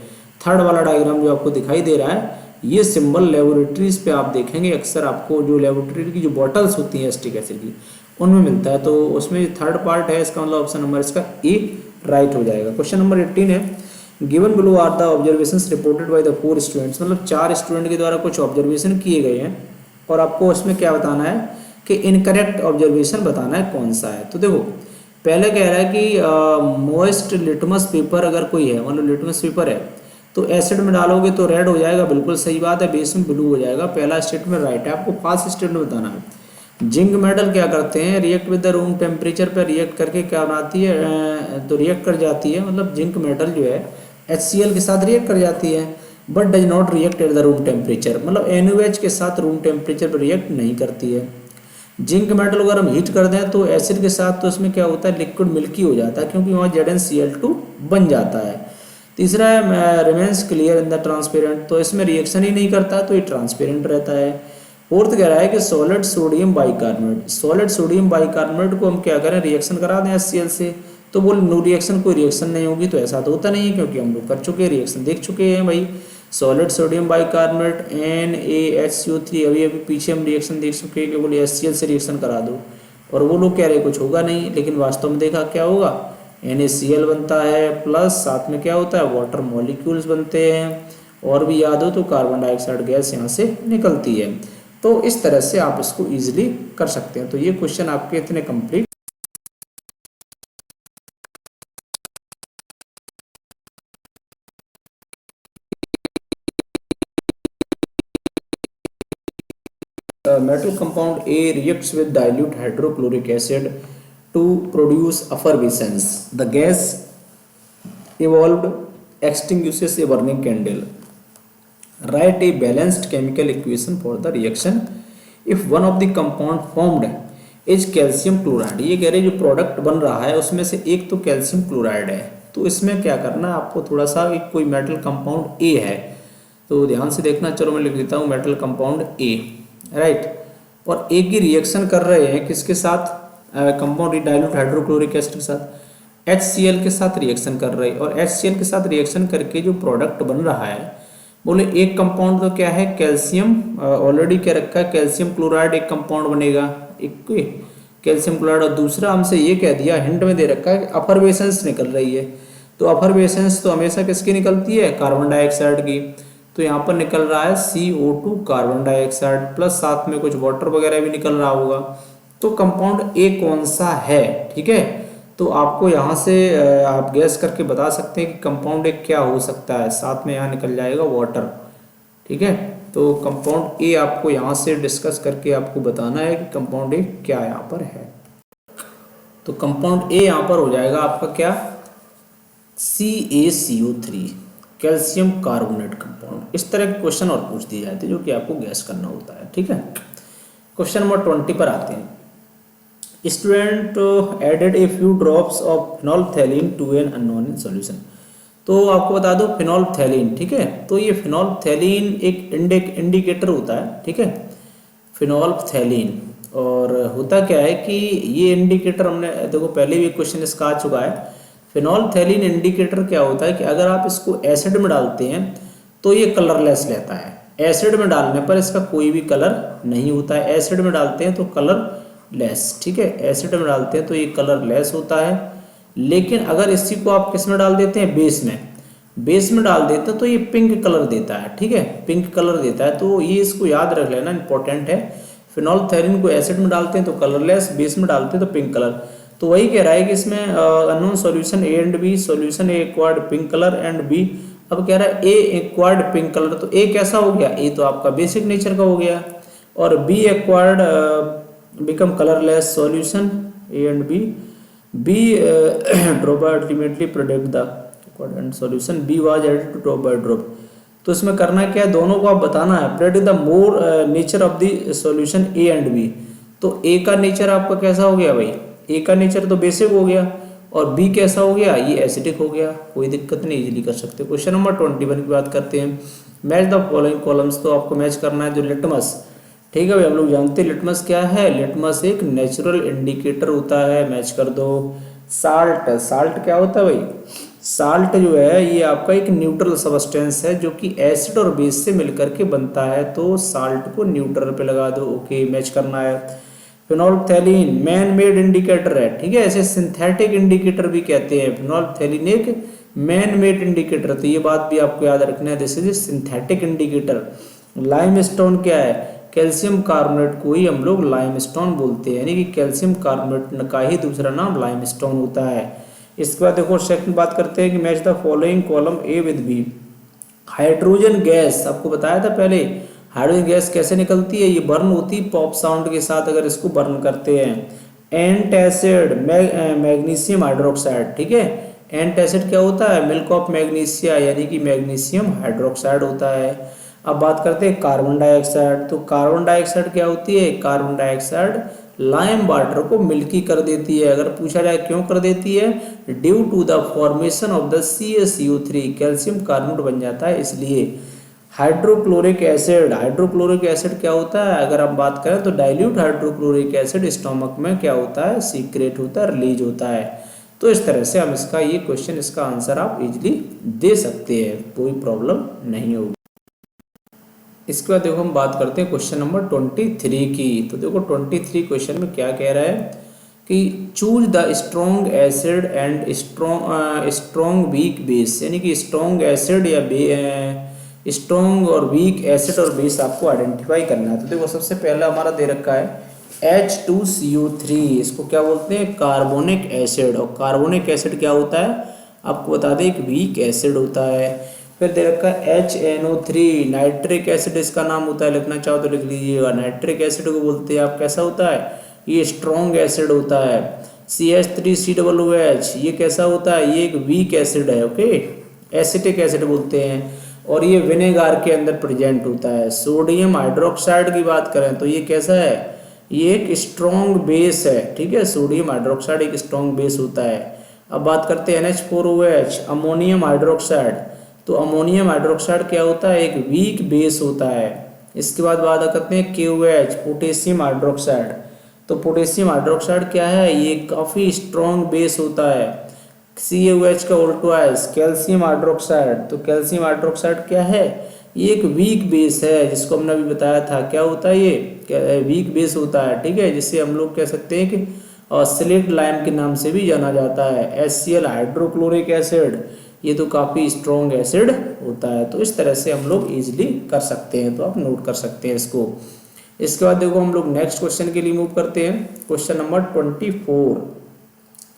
थर्ड वाला डायग्राम जो आपको दिखाई दे रहा है ये सिंबल लेबोरेटरीज पे आप देखेंगे अक्सर, आपको जो लेबोरेटरी की जो बॉटल्स होती हैं एसिटिक एसिड की उनमें मिलता है। तो उसमें थर्ड पार्ट है, इसका मतलब ऑप्शन नंबर इसका ए राइट हो जाएगा। क्वेश्चन नंबर 18 है, given below are the observations reported by the 4 students, मतलब 4 स्टूडेंट के द्वारा कुछ ऑब्जर्वेशन किए गए हैं और आपको उसमें क्या बताना है कि इनकरेक्ट ऑब्जर्वेशन बताना है कौन सा है। तो देखो पहले कह रहा है कि मोइस्ट लिटमस पेपर अगर कोई है, मतलब लिटमस पेपर है तो एसिड में डालोगे तो रेड हो जाएगा, बिल्कुल सही बात है, बेस में ब्लू हो जाएगा, पहला स्टेटमेंट राइट है। आपको फास्ट स्टेटमेंट बताना है। जिंक मेटल क्या करते हैं, react with the room temperature पर रिएक्ट करके क्या बनाती है, तो रिएक्ट कर जाती है, मतलब जिंक मेटल जो है HCl के साथ रिएक्ट कर जाती है, but does not react at the room temperature, मतलब NaOH के साथ रूम टेम्परेचर पर रिएक्ट नहीं करती है। जिंक मेटल अगर हम हीट कर दें तो एसिड के साथ तो इसमें क्या होता है, लिक्विड मिल्की हो जाता है, क्योंकि वहाँ ZnCl2 बन जाता है। तीसरा है remains clear in the transparent, तो इसमें रिएक्शन ही नहीं करता तो ये ट्रांसपेरेंट रहता है। फोर्थ कह रहा है कि solid sodium bicarbonate, solid sodium bicarbonate को हम क्या करें, रिएक्शन करा दें HCl से, तो बोल नो रिएक्शन, कोई रिएक्शन नहीं होगी, तो ऐसा तो होता नहीं है, क्योंकि हम लोग कर चुके हैं, रिएक्शन देख चुके हैं भाई। सॉलिड सोडियम बाइकार्बोनेट NaHCO3, अभी अभी पीछे हम रिएक्शन देख चुके हैं कि बोले HCl से रिएक्शन करा दो, और वो लोग कह रहे कुछ होगा नहीं, लेकिन वास्तव में देखा क्या होगा, NaCl बनता है, प्लस साथ में क्या होता है, वाटर मॉलिक्यूल्स बनते हैं, और भी याद हो तो कार्बन डाइऑक्साइड गैस यहाँ से निकलती है। तो इस तरह से आप इसको ईजिली कर सकते हैं। तो ये क्वेश्चन आपके इतने complete. Metal compound A reacts with dilute hydrochloric acid to produce effervescence. The gas evolved extinguishes a burning candle. Write a balanced chemical equation for the reaction if one of the compound formed is calcium chloride. ये कह रहे जो product बन रहा है उसमें से एक तो कैल्शियम क्लोराइड है, तो इसमें क्या करना है आपको, थोड़ा सा एक कोई मेटल कंपाउंड A है, तो ध्यान से देखना। चलो मैं लिख देता हूँ मेटल कंपाउंड A, राइट। और एक ही रिएक्शन कर रहे हैं किसके साथ, कंपाउंड डाइल्यूट हाइड्रोक्लोरिक एसिड के साथ, HCl के साथ रिएक्शन कर रहे हैं, और HCl के साथ रिएक्शन करके जो प्रोडक्ट बन रहा है, बोले एक कंपाउंड तो क्या है, कैल्शियम ऑलरेडी क्या रखा है, कैल्शियम क्लोराइड एक कंपाउंड बनेगा, एक कैल्शियम क्लोराइड, और दूसरा हमसे ये कह दिया, हिंट में दे रखा है कि अफरवेसेंस निकल रही है, तो अफरवेसेंस तो हमेशा किसकी निकलती है, कार्बन डाइऑक्साइड की, तो यहाँ पर निकल रहा है CO2 कार्बन डाइऑक्साइड, प्लस साथ में कुछ वाटर वगैरह भी निकल रहा होगा। तो कंपाउंड ए कौन सा है, ठीक है, तो आपको यहाँ से आप गैस करके बता सकते हैं कि कंपाउंड ए क्या हो सकता है, साथ में यहाँ निकल जाएगा वाटर, ठीक है। तो कंपाउंड ए आपको यहाँ से डिस्कस करके आपको बताना है कि कंपाउंड ए क्या यहाँ पर है। तो कंपाउंड ए यहाँ पर हो जाएगा आपका क्या, CaCO3, कैल्शियम कार्बोनेट कंपाउंड। इस तरह के क्वेश्चन और पूछ दिए जाते हैं जो कि आपको गैस करना होता है, ठीक है। क्वेश्चन नंबर 20 पर आते हैं। Student added a few drops of phenolphthalein to an unknown in solution. तो आपको बता दो फिनोल्फथैलीन, ठीक है, तो ये फिनोल्फथैलीन एक इंडिकेटर होता है, ठीक है, फिनोल्फथैलीन। और होता क्या है कि ये इंडिकेटर हमने देखो पहले भी क्वेश्चन इसका आ चुका है। फिनोल्फथैलीन इंडिकेटर क्या होता है कि अगर आप इसको एसिड में डालते हैं तो ये कलरलेस रहता है, एसिड में डालने पर इसका कोई भी कलर नहीं होता है, एसिड में डालते हैं तो कलरलेस, ठीक है, एसिड में डालते हैं तो ये कलरलेस होता है। लेकिन अगर इसी को आप किस में डाल देते हैं, बेस में डाल देते हैं तो ये पिंक कलर देता है, ठीक है, पिंक कलर देता है। तो ये इसको याद रख लेना, इंपॉर्टेंट है। फिनोल्फथैलीन को एसिड में डालते हैं तो कलरलेस, बेस में डालते हैं तो पिंक कलर। तो वही कह रहा है कि इसमें unknown solution A and B, solution A acquired pink colour and B, अब कह रहा है ए एक्वायर्ड पिंक कलर, तो ए कैसा हो गया, ए तो आपका बेसिक नेचर का हो गया, और B acquired become colourless solution A and B drop ultimately product the acquired solution B was added to drop by drop. तो इसमें करना क्या है, दोनों को आप बताना है, predict the more nature of the solution A and B. तो ए का नेचर आपका कैसा हो गया भाई, ए का नेचर तो बेसिक हो गया, और बी कैसा हो गया, ये एसिडिक हो गया, कोई दिक्कत नहीं, इजीली कर सकते। क्वेश्चन नंबर 21 की बात करते हैं। मैच द फॉलोइंग कॉलम्स, तो आपको मैच करना है जो लिटमस, ठीक है भाई, हम लोग जानते हैं लिटमस क्या है, लिटमस एक नेचुरल इंडिकेटर होता है, मैच कर दो। साल्ट, साल्ट क्या होता है भाई, साल्ट जो है ये आपका एक न्यूट्रल सब्सटेंस है जो कि एसिड और बेस से मिलकर के बनता है, तो साल्ट को न्यूट्रल पे लगा दो, ओके, मैच करना है। फिनोल्फथैलीन मैन मेड इंडिकेटर है, ठीक है, ऐसे सिंथेटिक इंडिकेटर भी कहते हैं। फिनोल्फथैलीन एक मैन मेड इंडिकेटर, तो ये बात भी आपको याद रखना है, this is synthetic indicator. Limestone क्या है, कैल्शियम कार्बोनेट को ही हम लोग लाइमस्टोन बोलते हैं, यानी कि कैल्शियम कार्बोनेट का ही दूसरा नाम लाइमस्टोन होता है। इसके बाद देखो सेकंड बात करते हैं कि match the following column A with B. Hydrogen gas आपको बताया था पहले, हाइड्रोजन गैस कैसे निकलती है, ये बर्न होती है पॉप साउंड के साथ अगर इसको बर्न करते हैं। एंटासिड मैग्नीशियम हाइड्रोक्साइड, ठीक है, एंटासिड क्या होता है, मिल्क ऑफ मैग्नीशिया यानी कि मैग्नीशियम हाइड्रोक्साइड होता है। अब बात करते हैं कार्बन डाइऑक्साइड, तो कार्बन डाइऑक्साइड क्या होती है, कार्बन डाइऑक्साइड लाइम वाटर को मिल्की कर देती है। अगर पूछा जाए क्यों कर देती है, due to the formation of the CaCO3 calcium carbonate बन जाता है इसलिए। हाइड्रोक्लोरिक एसिड, हाइड्रोक्लोरिक एसिड क्या होता है, अगर हम बात करें तो डाइल्यूट हाइड्रोक्लोरिक एसिड स्टोमक में क्या होता है, सीक्रेट होता है, रिलीज होता है। तो इस तरह से हम इसका ये क्वेश्चन, इसका आंसर आप इजीली दे सकते हैं, कोई प्रॉब्लम नहीं होगी। इसके बाद देखो हम बात करते हैं क्वेश्चन नंबर 23 की। तो देखो 23 क्वेश्चन में क्या कह रहा है कि choose the strong acid and strong weak base, यानी कि स्ट्रॉन्ग एसिड या स्ट्रॉन्ग और वीक एसिड और बेस आपको आइडेंटिफाई करना है। तो देखो सबसे पहला हमारा दे रखा है H2CO3, इसको क्या बोलते हैं, कार्बोनिक एसिड। और कार्बोनिक एसिड क्या होता है आपको बता दें, एक वीक एसिड होता है। फिर दे रखा है HNO3 नाइट्रिक एसिड, इसका नाम होता है, लिखना चाहो तो लिख लीजिएगा, नाइट्रिक एसिड को बोलते हैं आप, कैसा होता है, ये स्ट्रॉन्ग एसिड होता है। CH3COOH ये कैसा होता है, ये एक वीक एसिड है, ओके, एसिटिक एसिड बोलते हैं, और ये विनेगार के अंदर प्रेजेंट होता है। सोडियम हाइड्रोक्साइड की बात करें तो ये कैसा है, ये एक स्ट्रॉन्ग बेस है, ठीक है, सोडियम हाइड्रोक्साइड एक स्ट्रॉन्ग बेस होता है। अब बात करते हैं NH4OH अमोनियम हाइड्रोक्साइड, तो अमोनियम हाइड्रोक्साइड क्या होता है, एक वीक बेस होता है। इसके बाद बात करते हैं KOH पोटेशियम हाइड्रोक्साइड, तो पोटेशियम हाइड्रोक्साइड क्या है, ये काफ़ी स्ट्रॉन्ग बेस होता है। CaOH का उल्टा है कैल्शियम हाइड्रोक्साइड, तो कैल्शियम हाइड्रोक्साइड क्या है, ये एक वीक बेस है, जिसको हमने अभी बताया था क्या होता है, ये वीक बेस होता है, ठीक है, जिसे हम लोग कह सकते हैं कि स्लेट लाइम के नाम से भी जाना जाता है। HCl हाइड्रोक्लोरिक एसिड, ये तो काफ़ी स्ट्रॉन्ग एसिड होता है। तो इस तरह से हम लोग इजीली कर सकते हैं, तो आप नोट कर सकते हैं इसको। इसके बाद देखो हम लोग नेक्स्ट क्वेश्चन के लिए मूव करते हैं। क्वेश्चन नंबर 24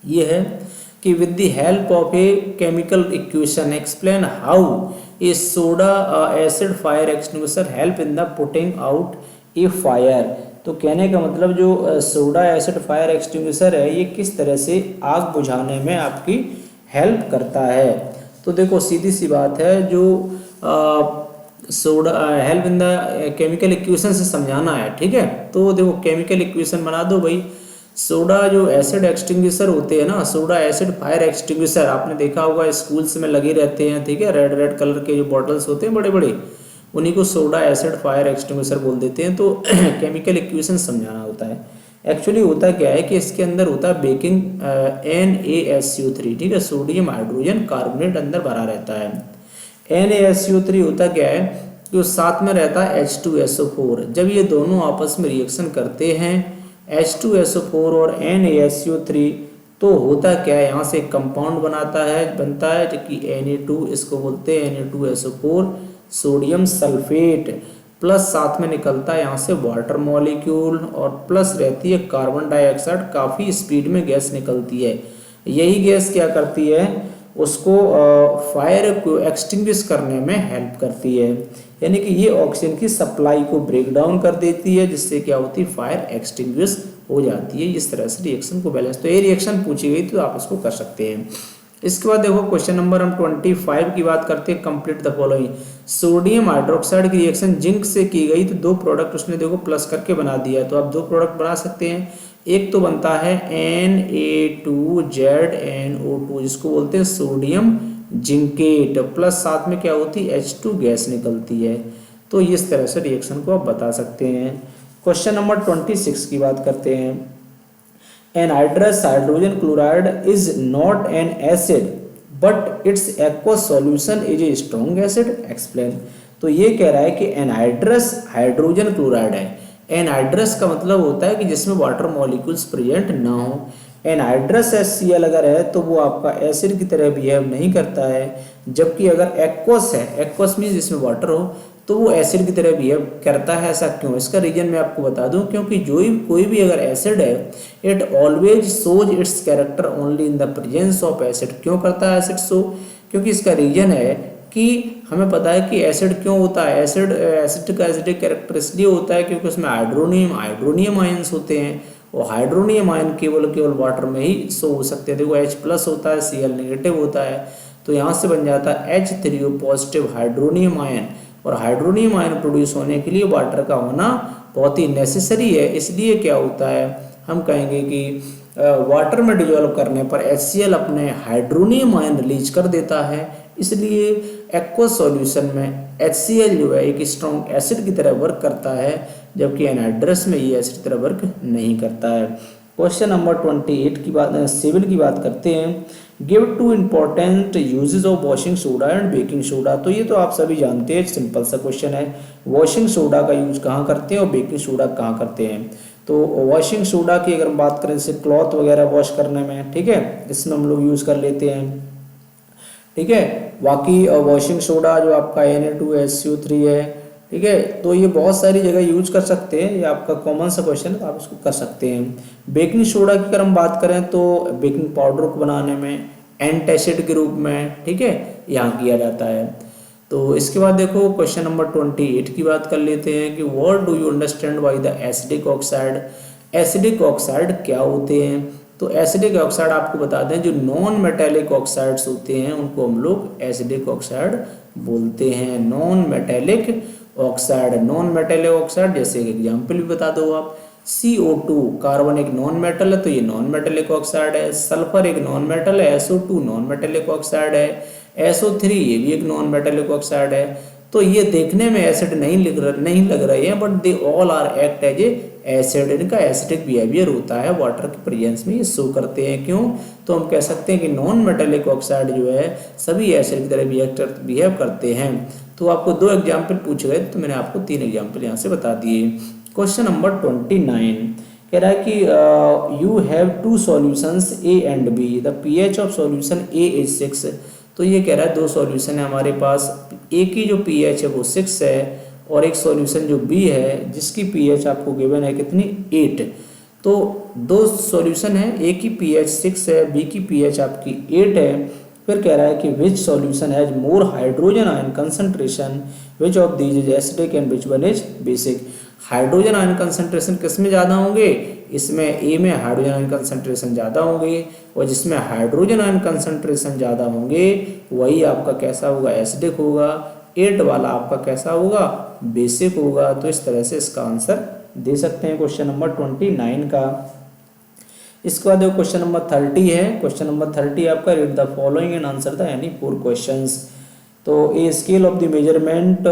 ये है कि with the help of a chemical equation explain how a soda acid fire extinguisher help in the putting out A fire. तो कहने का मतलब जो सोडा एसिड फायर एक्सटिंग्विशर है, ये किस तरह से आग बुझाने में आपकी हेल्प करता है। तो देखो सीधी सी बात है, जो soda help in the chemical equation से समझाना है, ठीक है। तो देखो केमिकल इक्वेशन बना दो भाई, सोडा जो एसिड एक्सटिंग्विशर होते हैं ना, सोडा एसिड फायर एक्सटिंग्विशर आपने देखा होगा स्कूल्स में लगे रहते हैं, ठीक है, रेड रेड कलर के जो बॉटल्स होते हैं बड़े बड़े, उन्हीं को सोडा एसिड फायर एक्सटिंग्विशर बोल देते हैं। तो केमिकल इक्वेशन समझाना होता है। एक्चुअली होता क्या है कि इसके अंदर होता है बेकिंग NaSO3, ठीक है, सोडियम हाइड्रोजन कार्बोनेट अंदर भरा रहता है। NaSO3 होता क्या है कि साथ में रहता है H2SO4। जब ये दोनों आपस में रिएक्शन करते हैं H2SO4 और NaSO3, तो होता क्या है, यहाँ से कंपाउंड बनता है जो कि Na2, इसको बोलते हैं Na2SO4 सोडियम सल्फेट, प्लस साथ में निकलता है यहाँ से वाटर मॉलिक्यूल, और प्लस रहती है कार्बन डाइऑक्साइड, काफ़ी स्पीड में गैस निकलती है। यही गैस क्या करती है, उसको फायर को एक्सटिंग्विश करने में हेल्प करती है, यानी कि ये ऑक्सीजन की सप्लाई को ब्रेक डाउन कर देती है, जिससे क्या होती है, फायर एक्सटिंग्विश हो जाती है। इस तरह से रिएक्शन को बैलेंस, तो ये रिएक्शन पूछी गई तो आप इसको कर सकते हैं। इसके बाद देखो क्वेश्चन नंबर हम 25 की बात करते हैं। Complete the following, sodium hydroxide की रिएक्शन जिंक से की गई, तो दो प्रोडक्ट उसने देखो प्लस करके बना दिया है, तो आप दो प्रोडक्ट बना सकते हैं। एक तो बनता है Na2ZNO2, जिसको बोलते हैं सोडियम जिंकेट, प्लस साथ में क्या होती है, H2 गैस निकलती है। तो इस तरह से रिएक्शन को आप बता सकते हैं। क्वेश्चन नंबर 26 की बात करते हैं। Anhydrous hydrogen chloride is not an acid, but its aqueous solution is a strong acid. Explain। तो ये कह रहा है कि एनहाइड्रस हाइड्रोजन क्लोराइड है, एनहाइड्रस का मतलब होता है कि जिसमें वाटर मॉलिक्यूल्स प्रेजेंट ना हो। एनहाइड्रस HCl अगर है तो वो आपका एसिड की तरह बिहेव नहीं करता है, जबकि अगर एक्वस है, एक्वस मीन्स जिसमें वाटर हो, तो वो एसिड की तरह बिहेव करता है। ऐसा क्यों? इसका रीजन मैं आपको बता दूं, क्योंकि कोई भी अगर एसिड है, it always shows it's character only in the presence of acid. क्यों करता है एसिड शो? क्योंकि इसका रीजन है कि हमें पता है कि एसिड क्यों होता है। एसिड का एसिडिक कैरेक्टर इसलिए होता है क्योंकि उसमें हाइड्रोनियम आयंस होते हैं, और हाइड्रोनियम आयन केवल वाटर में ही शो हो सकते हैं। देखो H+ होता है, Cl नेगेटिव होता है, तो यहाँ से बन जाता है H3O पॉजिटिव हाइड्रोनियम आयन। और हाइड्रोनियम आयन प्रोड्यूस होने के लिए वाटर का होना बहुत ही नेसेसरी है। इसलिए क्या होता है, हम कहेंगे कि वाटर में डिजोल्व करने पर HCl अपने हाइड्रोनियम आयन रिलीज कर देता है। इसलिए एक्वस सॉल्यूशन में HCl जो है एक स्ट्रॉन्ग एसिड की तरह वर्क करता है, जबकि एनहाइड्रस में ये एसिड की तरह वर्क नहीं करता है। क्वेश्चन नंबर 28 की बात 7 की बात करते हैं। Give 2 important uses of washing soda and baking soda. तो ये तो आप सभी जानते हैं, सिंपल सा क्वेश्चन है। वॉशिंग सोडा का यूज कहाँ करते हैं और बेकिंग सोडा कहाँ करते हैं? तो वॉशिंग सोडा की अगर हम बात करें, जैसे क्लॉथ वगैरह वॉश करने में, ठीक है, इसमें हम लोग यूज़ कर लेते हैं, ठीक है। बाकी वॉशिंग सोडा जो आपका Na2SCO3 है, ठीक है, तो ये बहुत सारी जगह यूज कर सकते हैं। ये आपका कॉमन सा क्वेश्चन है, आप इसको कर सकते हैं। बेकिंग सोडा की अगर हम बात करें तो बेकिंग पाउडर को बनाने में एंटासिड के रूप में, ठीक है, यहाँ किया जाता है। तो इसके बाद देखो क्वेश्चन नंबर 28 की बात कर लेते हैं कि what do you understand by the acidic oxide. Acidic oxide क्या होते हैं? तो एसिडिक ऑक्साइड आपको बता दें, जो नॉन मेटेलिक ऑक्साइड्स होते हैं उनको हम लोग एसिडिक ऑक्साइड बोलते हैं। Non metallic oxide, non metallic oxide जैसे एक एग्जाम्पल भी बता दो आप। CO2 कार्बन एक नॉन मेटल है, तो ये नॉन मेटेलिक ऑक्साइड है। सल्फर एक नॉन मेटल है, SO2 नॉन मेटेलिक ऑक्साइड है। SO3 ये भी एक नॉन मेटेलिक ऑक्साइड है। तो ये देखने में एसिड नहीं लग रहे हैं, but they all are act as a acid. इनका एसिडिक बिहेवियर होता है, वाटर के प्रेजेंस में ये शो करते हैं। क्यों? तो हम कह सकते हैं कि नॉन मेटेलिक ऑक्साइड जो है सभी एसिड की तरह बिहेव करते हैं। तो आपको 2 एग्जाम्पल पूछे गए, तो मैंने आपको 3 एग्जाम्पल यहाँ से बता दिए। क्वेश्चन नंबर 29 कह रहा है कि you have 2 solutions A and B, the pH of solution A is 6। तो ये कह रहा है 2 सॉल्यूशन है हमारे पास, A की जो pH है वो 6 है, और एक सॉल्यूशन जो B है जिसकी pH आपको गिवन है कितनी, 8। तो 2 सॉल्यूशन है, A की pH 6 है, B की pH आपकी 8 है। फिर कह रहा है कि which solution has more hydrogen ion concentration, which of these is acidic and which one is basic. Hydrogen ion concentration किस में ज़्यादा होंगे? इसमें A में हाइड्रोजन आयन कंसंट्रेशन ज़्यादा होंगे, और जिसमें हाइड्रोजन आयन कंसंट्रेशन ज़्यादा होंगे वही आपका कैसा होगा, एसिडिक होगा। 8 वाला आपका कैसा होगा, बेसिक होगा। तो इस तरह से इसका आंसर दे सकते हैं क्वेश्चन नंबर 29 का। इसके बाद क्वेश्चन नंबर 30 है। क्वेश्चन नंबर 30 आपका read the following and answer the any 4 questions. तो a scale of the measurement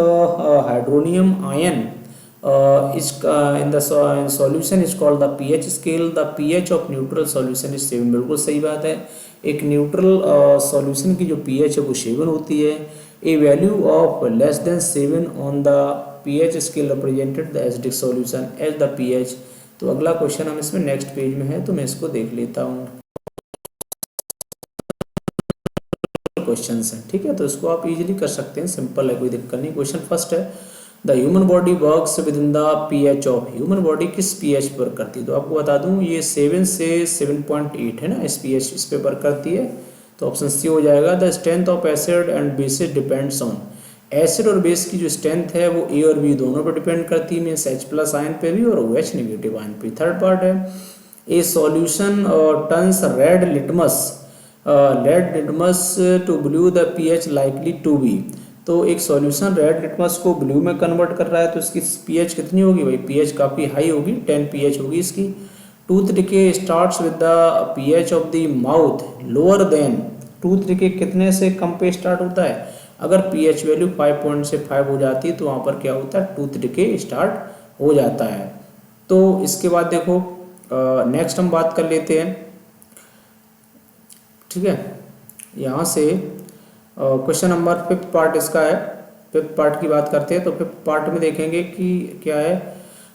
hydronium ion in the solution is called the pH scale. The pH of neutral solution is 7। बिल्कुल सही बात है, एक neutral solution की जो pH है वो 7 होती है। A value of less than 7 on the pH scale represented the acidic solution as the pH। तो अगला क्वेश्चन हम इसमें नेक्स्ट पेज में है, तो मैं इसको देख लेता हूँ। क्वेश्चन है, ठीक है, तो इसको आप इजीली कर सकते हैं, सिंपल है, कोई दिक्कत नहीं। क्वेश्चन फर्स्ट है, the human body works with in the pH of. Human body किस pH पर करती है? तो आपको बता दूं ये 7 से 7.8 है ना, इस pH इस पे वर्क करती है। तो ऑप्शन सी हो जाएगा। The strength of acid and bases depends on. Acid और बेस की जो स्ट्रेंथ है वो A और B दोनों पर डिपेंड करती है, मीन्स H+ आयन पे भी और OH नेगेटिव आयन पे। थर्ड पार्ट है, a solution turns red litmus to blue, the pH likely to be. तो एक सॉल्यूशन रेड लिटमस को ब्लू में कन्वर्ट कर रहा है, तो इसकी pH कितनी होगी भाई? pH काफ़ी हाई होगी, 10 pH होगी इसकी। Tooth decay starts with the pH of the mouth lower than. Tooth decay कितने से कम पे स्टार्ट होता है? अगर pH वैल्यू 5.5 हो जाती है तो वहाँ पर क्या होता है, टूथ डिके स्टार्ट हो जाता है। तो इसके बाद देखो नेक्स्ट हम बात कर लेते हैं, ठीक है, यहाँ से क्वेश्चन नंबर 5th पार्ट इसका है। 5th पार्ट की बात करते हैं, तो 5th पार्ट में देखेंगे कि क्या है,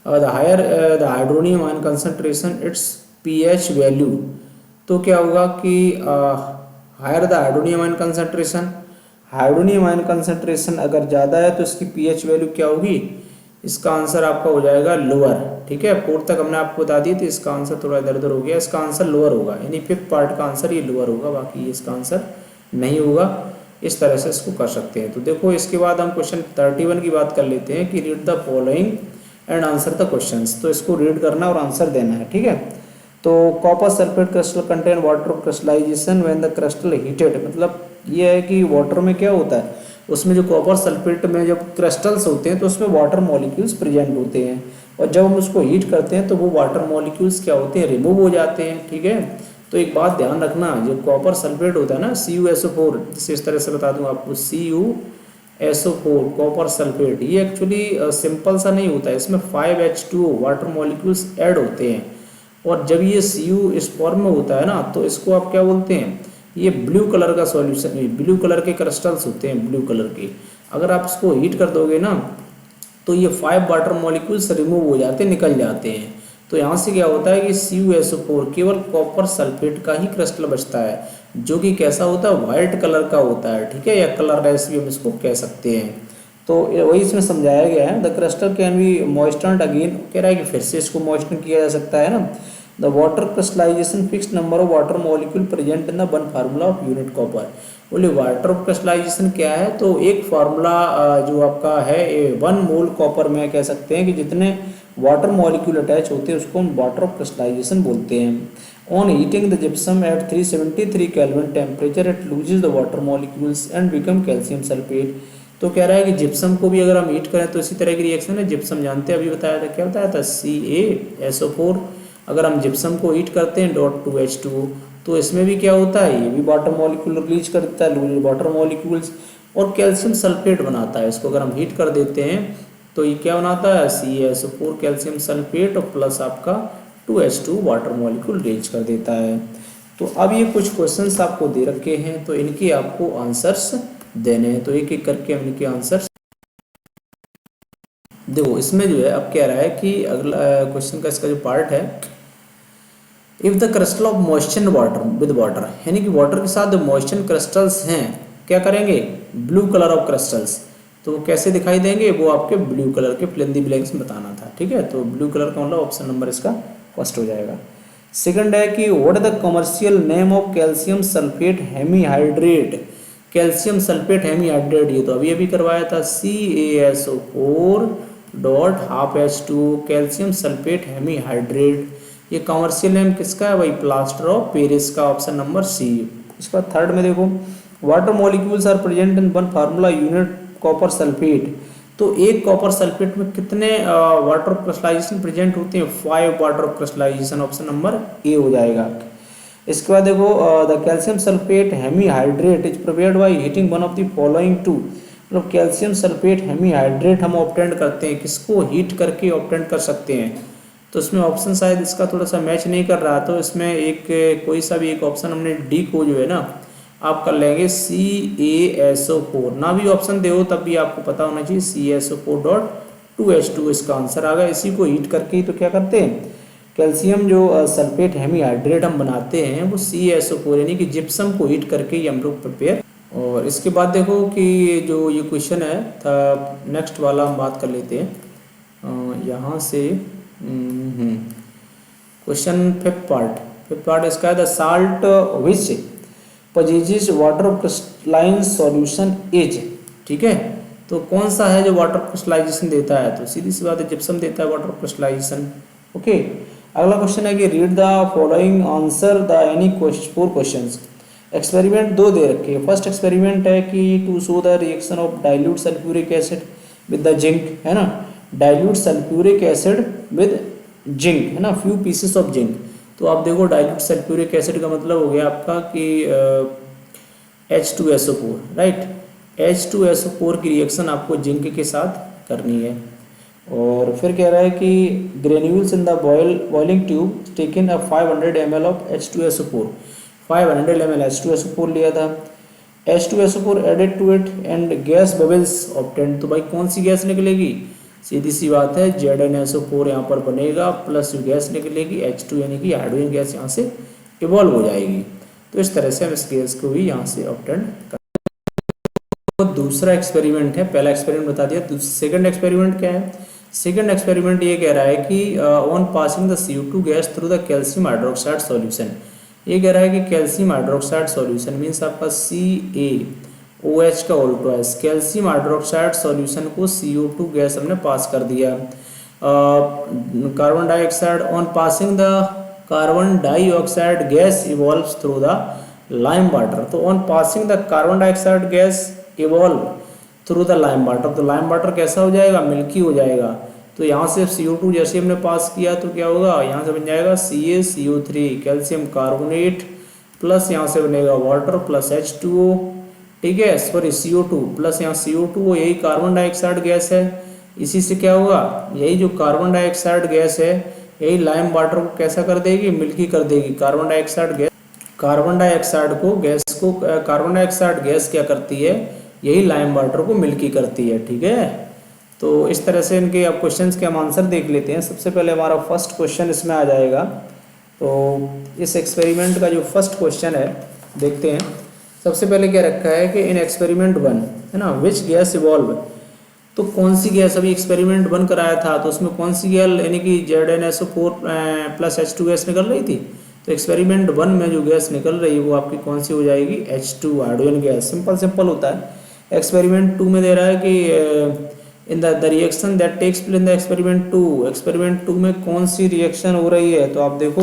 the higher the hydronium ion concentration its pH value, तो क्या होगा कि higher the hydronium ion concentration, hydronium ion concentration अगर ज़्यादा है तो इसकी पीएच वैल्यू क्या होगी, इसका आंसर आपका हो जाएगा लोअर। ठीक है, फोर्थ तक हमने आपको बता दी, तो इसका आंसर थोड़ा इधर उधर हो गया, इसका आंसर लोअर होगा, यानी फिफ्थ पार्ट का आंसर ये लोअर होगा, बाकी ये इसका आंसर नहीं होगा। इस तरह से इसको कर सकते हैं। तो देखो इसके बाद हम क्वेश्चन 31 की बात कर लेते हैं कि read the following and answer the questions. तो इसको रीड करना और आंसर देना है। ठीक है, तो copper sulphate crystal contain water crystallization when the crystal heated, मतलब ये है कि वाटर में क्या होता है, उसमें जो कॉपर सल्फेट में जब क्रिस्टल्स होते हैं तो उसमें वाटर मॉलिक्यूल्स प्रेजेंट होते हैं, और जब हम उसको हीट करते हैं तो वो वाटर मॉलिक्यूल्स क्या होते हैं, रिमूव हो जाते हैं। ठीक है, तो एक बात ध्यान रखना, जो कॉपर सल्फेट होता है ना CuSO4, जैसे इस तरह से बता दूं आपको, CuSO4 कॉपर सल्फेट, ये एक्चुअली सिंपल सा नहीं होता है, इसमें 5H2O वाटर मॉलिक्यूल्स ऐड होते हैं, और जब ये Cu इस फॉर्म में होता है ना तो इसको आप क्या बोलते हैं, ये ब्लू कलर का सॉल्यूशन, ब्लू कलर के क्रिस्टल्स होते हैं, ब्लू कलर के। अगर आप इसको हीट कर दोगे ना तो ये 5 वाटर मॉलिक्यूल्स रिमूव हो जाते हैं, निकल जाते हैं। तो यहाँ से क्या होता है कि CuSO4 केवल कॉपर सल्फेट का ही क्रिस्टल बचता है, जो कि कैसा होता है, वाइट कलर का होता है। ठीक है, या कलरलेस भी हम इसको कह सकते हैं। तो वही इसमें समझाया गया है, the crystal can be moistured again, कह रहा है कि फिर से इसको मॉइस्चर किया जा सकता है ना। The water crystallization fixed number of water molecule present in the one formula of unit copper. बोले वाटर क्रिस्टलाइजेशन क्या है, तो एक फार्मूला जो आपका है 1 मोल कॉपर में कह सकते हैं कि जितने वाटर मॉलिक्यूल अटैच होते हैं उसको हम वाटर क्रिस्टलाइजेशन बोलते हैं। On heating the gypsum at 373 Kelvin temperature it loses the water molecules and become calcium sulphate. तो कह रहा है कि जिप्सम को भी अगर हम हीट करें तो इसी तरह की रिएक्शन है, जिप्सम जानते हैं, अभी बताया था, क्या बताया था, CaSO4। अगर हम जिप्सम को हीट करते हैं .2H2O, तो इसमें भी क्या होता है, ये भी वाटर मॉलिक्यूल रिलीज करता है, वाटर मॉलिक्यूल्स, और कैल्शियम सल्फेट बनाता है। इसको अगर हम हीट कर देते हैं तो ये क्या बनाता है, CaSO4 कैल्शियम सल्फेट और प्लस आपका 2H2 वाटर मॉलिक्यूल रिलीज कर देता है। तो अब ये कुछ क्वेश्चंस आपको दे रखे हैं, तो इनके आपको आंसर्स देने हैं, तो एक एक करके हम इनके आंसर्स देखो। इसमें जो है अब कह रहा है कि अगला क्वेश्चन का इसका जो पार्ट है, if the crystal of moisture water with water, यानी कि वाटर के साथ जो मॉइस्चर क्रिस्टल्स हैं क्या करेंगे, ब्लू कलर ऑफ क्रिस्टल्स, तो कैसे दिखाई देंगे, वो आपके ब्लू कलर के फिल इन द ब्लैंक्स में बताना था। ठीक है, तो ब्लू कलर का मतलब ऑप्शन नंबर इसका फर्स्ट हो जाएगा। सेकंड है कि what is the commercial name of calcium sulphate hemihydrate, calcium sulphate hemihydrate, ये तो अभी अभी करवाया था, CaSO4 .12H2O calcium sulphate hemihydrate. ये कमर्शियल नेम किसका है भाई, प्लास्टर ऑफ पेरिस का, ऑप्शन नंबर C। इसके बाद थर्ड में देखो, water molecules are present in one formula unit copper sulphate, तो एक कॉपर सल्फेट में कितने वाटर क्रिस्टलाइजेशन प्रेजेंट होते हैं, 5 water crystallization, option number A हो जाएगा। इसके बाद देखो, the calcium sulphate hemihydrate is prepared by heating one of the following two, मतलब कैल्शियम सल्फेट हेमीहाइड्रेट हम ऑब्टेंड करते हैं, किसको हीट करके ऑब्टेंड कर सकते हैं, तो इसमें ऑप्शन शायद इसका थोड़ा सा मैच नहीं कर रहा, तो इसमें एक कोई सा भी एक ऑप्शन हमने D को जो है ना आप कर लेंगे CaSO4, ना भी ऑप्शन दे तब भी आपको पता होना चाहिए CaSO4.2H2 इसका आंसर आ गया। इसी को हीट करके ही तो क्या करते हैं, कैल्शियम जो सल्फेट हेमीहाइड्रेट हम बनाते हैं वो CaSO4 यानी कि जिप्सम को हीट करके ही हम लोग प्रिपेयर। और इसके बाद देखो कि जो ये क्वेश्चन है था नेक्स्ट वाला हम बात कर लेते हैं यहाँ से। क्वेश्चन फिफ्थ पार्ट इसका है, the salt which possesses water crystalline solution is, ठीक है, तो कौन सा है जो वाटर क्रिस्टलाइजेशन देता है, तो सीधी सी बात है जिप्सम देता है वाटर क्रिस्टलाइजेशन। ओके, अगला क्वेश्चन है कि read the following answer the any 4 questions. Experiment 2 दे रखे हैं। फर्स्ट एक्सपेरिमेंट है कि to show the reaction of dilute sulphuric acid with the zinc, है ना, dilute sulphuric acid with zinc, है ना, फ्यू पीसेस ऑफ जिंक। तो आप देखो डाइल्यूट सल्फ्यूरिक एसिड का मतलब हो गया आपका कि H2SO4, राइट, H2SO4 की रिएक्शन आपको जिंक के साथ करनी है। और फिर कह रहा है कि granules in the boiling tube taken a 500 ml of H2SO4, 500 ml H2SO4 लिया था, H2SO4 added to it and gas bubbles obtained, तो भाई कौन सी गैस निकलेगी, सीधी सी बात है, ZnSO4 यहाँ पर बनेगा प्लस जो गैस निकलेगी H2 यानी कि हाइड्रोजन गैस यहाँ से इवॉल्व हो जाएगी। तो इस तरह से हम इस गैस को भी यहाँ से ऑब्टेन कर। तो दूसरा एक्सपेरिमेंट है, पहला एक्सपेरिमेंट बता दिया, सेकंड एक्सपेरिमेंट क्या है? सेकंड एक्सपेरिमेंट ये कह रहा है कि on passing the CO2 gas through the calcium hydroxide solution. ये कह रहा है कि कैल्शियम हाइड्रोक्साइड सॉल्यूशन मीन्स आपका CaOH का ऑल्टोएस, कैल्शियम हाइड्रोक्साइड सॉल्यूशन को CO2 गैस हमने पास कर दिया। Carbon dioxide on passing the carbon dioxide gas evolves through the lime water. तो on passing the carbon dioxide gas evolve through the lime water, तो lime water कैसा हो जाएगा? मिल्की हो जाएगा। तो यहाँ से CO2 जैसे हमने पास किया तो क्या होगा? यहाँ से बन जाएगा CaCO3 कैल्शियम कार्बोनेट प्लस यहाँ से बनेगा वाटर प्लस H2O, ठीक है, सॉरी CO2 प्लस यहाँ CO2, यही कार्बन डाइऑक्साइड गैस है। इसी से क्या होगा? यही जो कार्बन डाइऑक्साइड गैस है यही लाइम वाटर को कैसा कर देगी? मिल्की कर देगी। Carbon dioxide gas, carbon dioxide gas क्या करती है? यही लाइम वाटर को मिल्की करती है, ठीक है। तो इस तरह से इनके अब क्वेश्चंस के हम आंसर देख लेते हैं। सबसे पहले हमारा फर्स्ट क्वेश्चन इसमें आ जाएगा। तो इस एक्सपेरिमेंट का जो फर्स्ट क्वेश्चन है देखते हैं। सबसे पहले क्या रखा है कि इन एक्सपेरिमेंट 1 है ना, विच गैस इवॉल्व, तो कौन सी गैस, अभी एक्सपेरिमेंट 1 कराया था तो उसमें कौन सी गैस यानी कि ZnSO4 प्लस H2 गैस निकल रही थी। तो एक्सपेरिमेंट 1 में जो गैस निकल रही है वो आपकी कौन सी हो जाएगी? H2 hydrogen gas. सिंपल होता है। एक्सपेरिमेंट 2 में दे रहा है कि in the reaction that takes place in the experiment 2 में कौन सी रिएक्शन हो रही है? तो आप देखो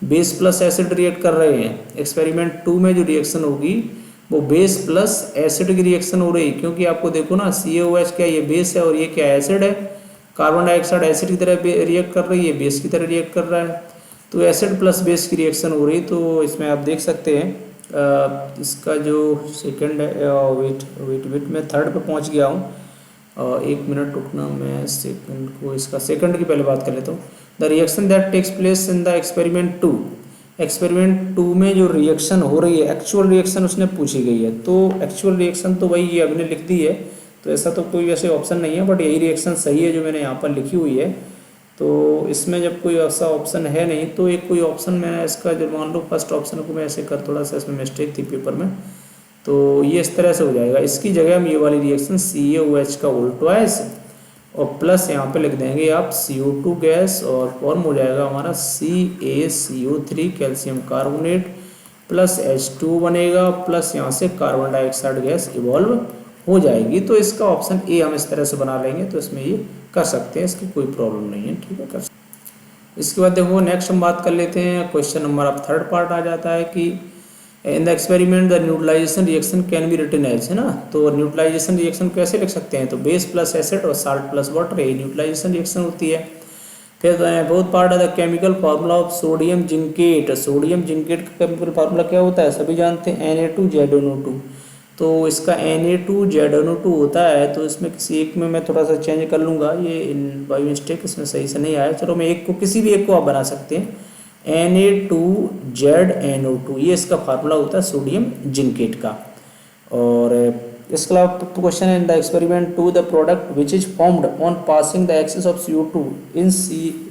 बेस प्लस एसिड रिएक्ट कर रहे हैं। एक्सपेरिमेंट 2 में जो रिएक्शन होगी वो बेस प्लस एसिड की रिएक्शन हो रही है, क्योंकि आपको देखो ना CaOH क्या, ये बेस है और ये क्या एसिड है। कार्बन डाइऑक्साइड एसिड की तरह रिएक्ट कर रही है, बेस की तरह रिएक्ट कर रहा है, तो एसिड प्लस बेस की रिएक्शन हो रही। तो इसमें आप देख सकते हैं इसका जो सेकंड है, वेट मैं थर्ड पे पहुंच गया हूँ। 1 मिनट रुकना, मैं सेकंड को, इसका सेकंड की पहले बात कर लेता हूँ। The reaction that takes place in the experiment 2 में जो रिएक्शन हो रही है, एक्चुअल रिएक्शन उसने पूछी गई है। तो एक्चुअल रिएक्शन तो भाई ये अभी लिख दी है, तो ऐसा तो कोई वैसे ऑप्शन नहीं है, बट यही रिएक्शन सही है जो मैंने यहाँ पर लिखी हुई है। तो इसमें जब कोई ऐसा ऑप्शन है नहीं तो एक कोई ऑप्शन मैंने इसका, जो मान लो फर्स्ट ऑप्शन को मैं ऐसे कर, थोड़ा सा इसमें मिस्टेक थी पेपर में, तो ये इस तरह से हो जाएगा। इसकी जगह हम ये वाली रिएक्शन CaOH का उल्टोएस और प्लस यहाँ पे लिख देंगे आप CO2 गैस और फॉर्म हो जाएगा हमारा CaCO3 calcium carbonate plus H2 बनेगा प्लस यहाँ से कार्बन डाइऑक्साइड गैस इवॉल्व हो जाएगी। तो इसका ऑप्शन ए हम इस तरह से बना लेंगे, तो इसमें ये कर सकते हैं, इसकी कोई प्रॉब्लम नहीं है, ठीक है, कर सकते हैं। इसके बाद देखो नेक्स्ट हम बात कर लेते हैं। क्वेश्चन नंबर अब थर्ड पार्ट आ जाता है कि in the experiment the neutralisation reaction can be written as, है ना। तो न्यूट्रलाइजेशन रिएक्शन कैसे लिख सकते हैं? तो बेस प्लस एसिड और साल्ट प्लस वाटर, ये न्यूट्रलाइजेशन रिएक्शन होती है। फिर बहुत पार्ट है the chemical formula of sodium zincate. Sodium zincate का केमिकल फार्मूला क्या होता है? सभी जानते हैं, Na2ZnO2। तो इसका Na2ZnO2 होता है, तो इसमें किसी एक में मैं थोड़ा सा चेंज कर लूँगा, ये बाई मिस्टेक इसमें सही से नहीं आया। चलो मैं एक को, किसी भी एक को आप बना सकते हैं, Na2ZnO2, ये इसका फार्मूला होता है सोडियम जिंकेट का। और इसके अलावा क्वेश्चन है in the experiment 2 the product which is formed on passing the excess of CO2 in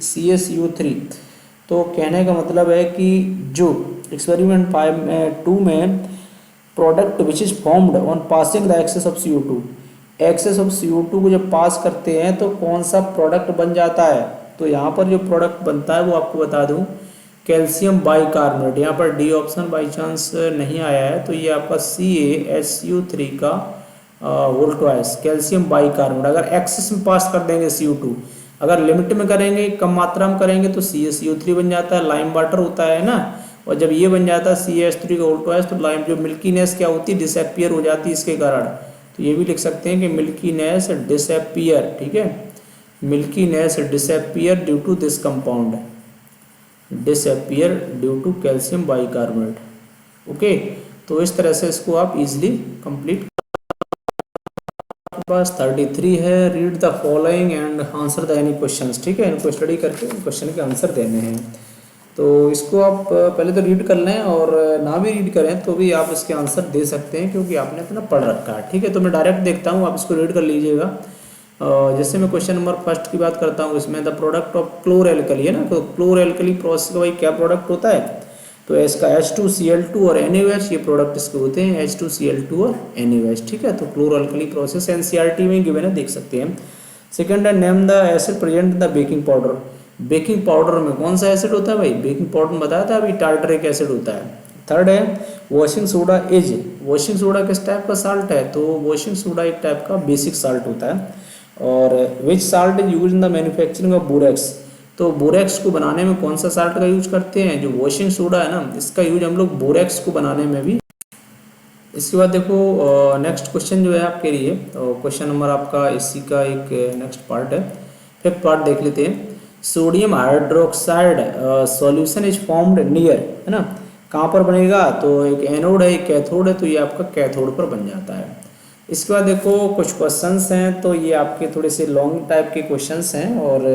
CaCO3। तो कहने का मतलब है कि जो एक्सपेरिमेंट 2 में product which is formed on passing the excess of CO2, excess of CO2 को जब पास करते हैं तो कौन सा प्रोडक्ट बन जाता है? तो यहाँ पर जो प्रोडक्ट बनता है वो आपको बता दूँ, कैल्शियम बाइकार्बोनेट। यहाँ पर डी ऑप्शन बाई चांस नहीं आया है, तो ये आपका CaSO3 का वोल्टोइस कैल्शियम बाइकार्बोनेट। अगर एक्सेस में पास कर देंगे CO2, अगर लिमिट में करेंगे, कम मात्रा में करेंगे तो CaCO3 बन जाता है, लाइम वाटर होता है ना। और जब ये बन जाता है CaS3 का वोल्टोइस, तो लाइम जो मिल्कीनेस क्या होती है, डिसअपियर हो जाती है इसके कारण। तो ये भी लिख सकते हैं कि मिल्कीनेस डिसअपियर, ठीक है, milkiness disappear due to this compound, disappear due to calcium bicarbonate. Okay, तो इस तरह से इसको आप इजीली कंप्लीट। पास 33 है, read the following and answer the any questions, ठीक है, इनको स्टडी करके क्वेश्चन के आंसर देने हैं। तो इसको आप पहले तो रीड कर लें, और ना भी रीड करें तो भी आप इसके आंसर दे सकते हैं, क्योंकि आपने इतना पढ़ रखा है, ठीक है। तो मैं डायरेक्ट देखता हूँ, आप इसको रीड कर लीजिएगा। जैसे मैं क्वेश्चन नंबर फर्स्ट की बात करता हूँ, इसमें द प्रोडक्ट ऑफ क्लोर एल्कली है ना, तो क्लोर एल्कली प्रोसेस का भाई क्या प्रोडक्ट होता है, तो इसका H2Cl2 और NaOH ये प्रोडक्ट इसके होते हैं, H2Cl2 और NaOH, ठीक है। तो क्लोर एल्कली प्रोसेस NCERT में गिवन है, देख सकते हैं। सेकंड है name the acid present the baking powder. Baking powder में कौन सा एसिड होता है भाई, बेकिंग पाउडर में बताया था अभी, टार्टरिक एसिड होता है। थर्ड है washing soda is, washing soda किस टाइप का साल्ट है, तो वॉशिंग सोडा एक टाइप का बेसिक साल्ट होता है। और which salt is use in the manufacturing of borax, तो बोरेक्स को बनाने में कौन सा साल्ट का यूज करते हैं, जो वॉशिंग सोडा है ना, इसका यूज हम लोग बोरेक्स को बनाने में भी। इसके बाद देखो नेक्स्ट क्वेश्चन जो है आपके लिए, क्वेश्चन नंबर आपका इसी का एक नेक्स्ट पार्ट है, फिफ्थ पार्ट देख लेते हैं। Sodium hydroxide solution is formed near, है ना, कहाँ पर बनेगा, तो एक एनोड है एक कैथोड है, तो ये आपका कैथोड पर बन जाता है। इसके बाद देखो कुछ क्वेश्चंस हैं, तो ये आपके थोड़े से लॉन्ग टाइप के क्वेश्चंस हैं और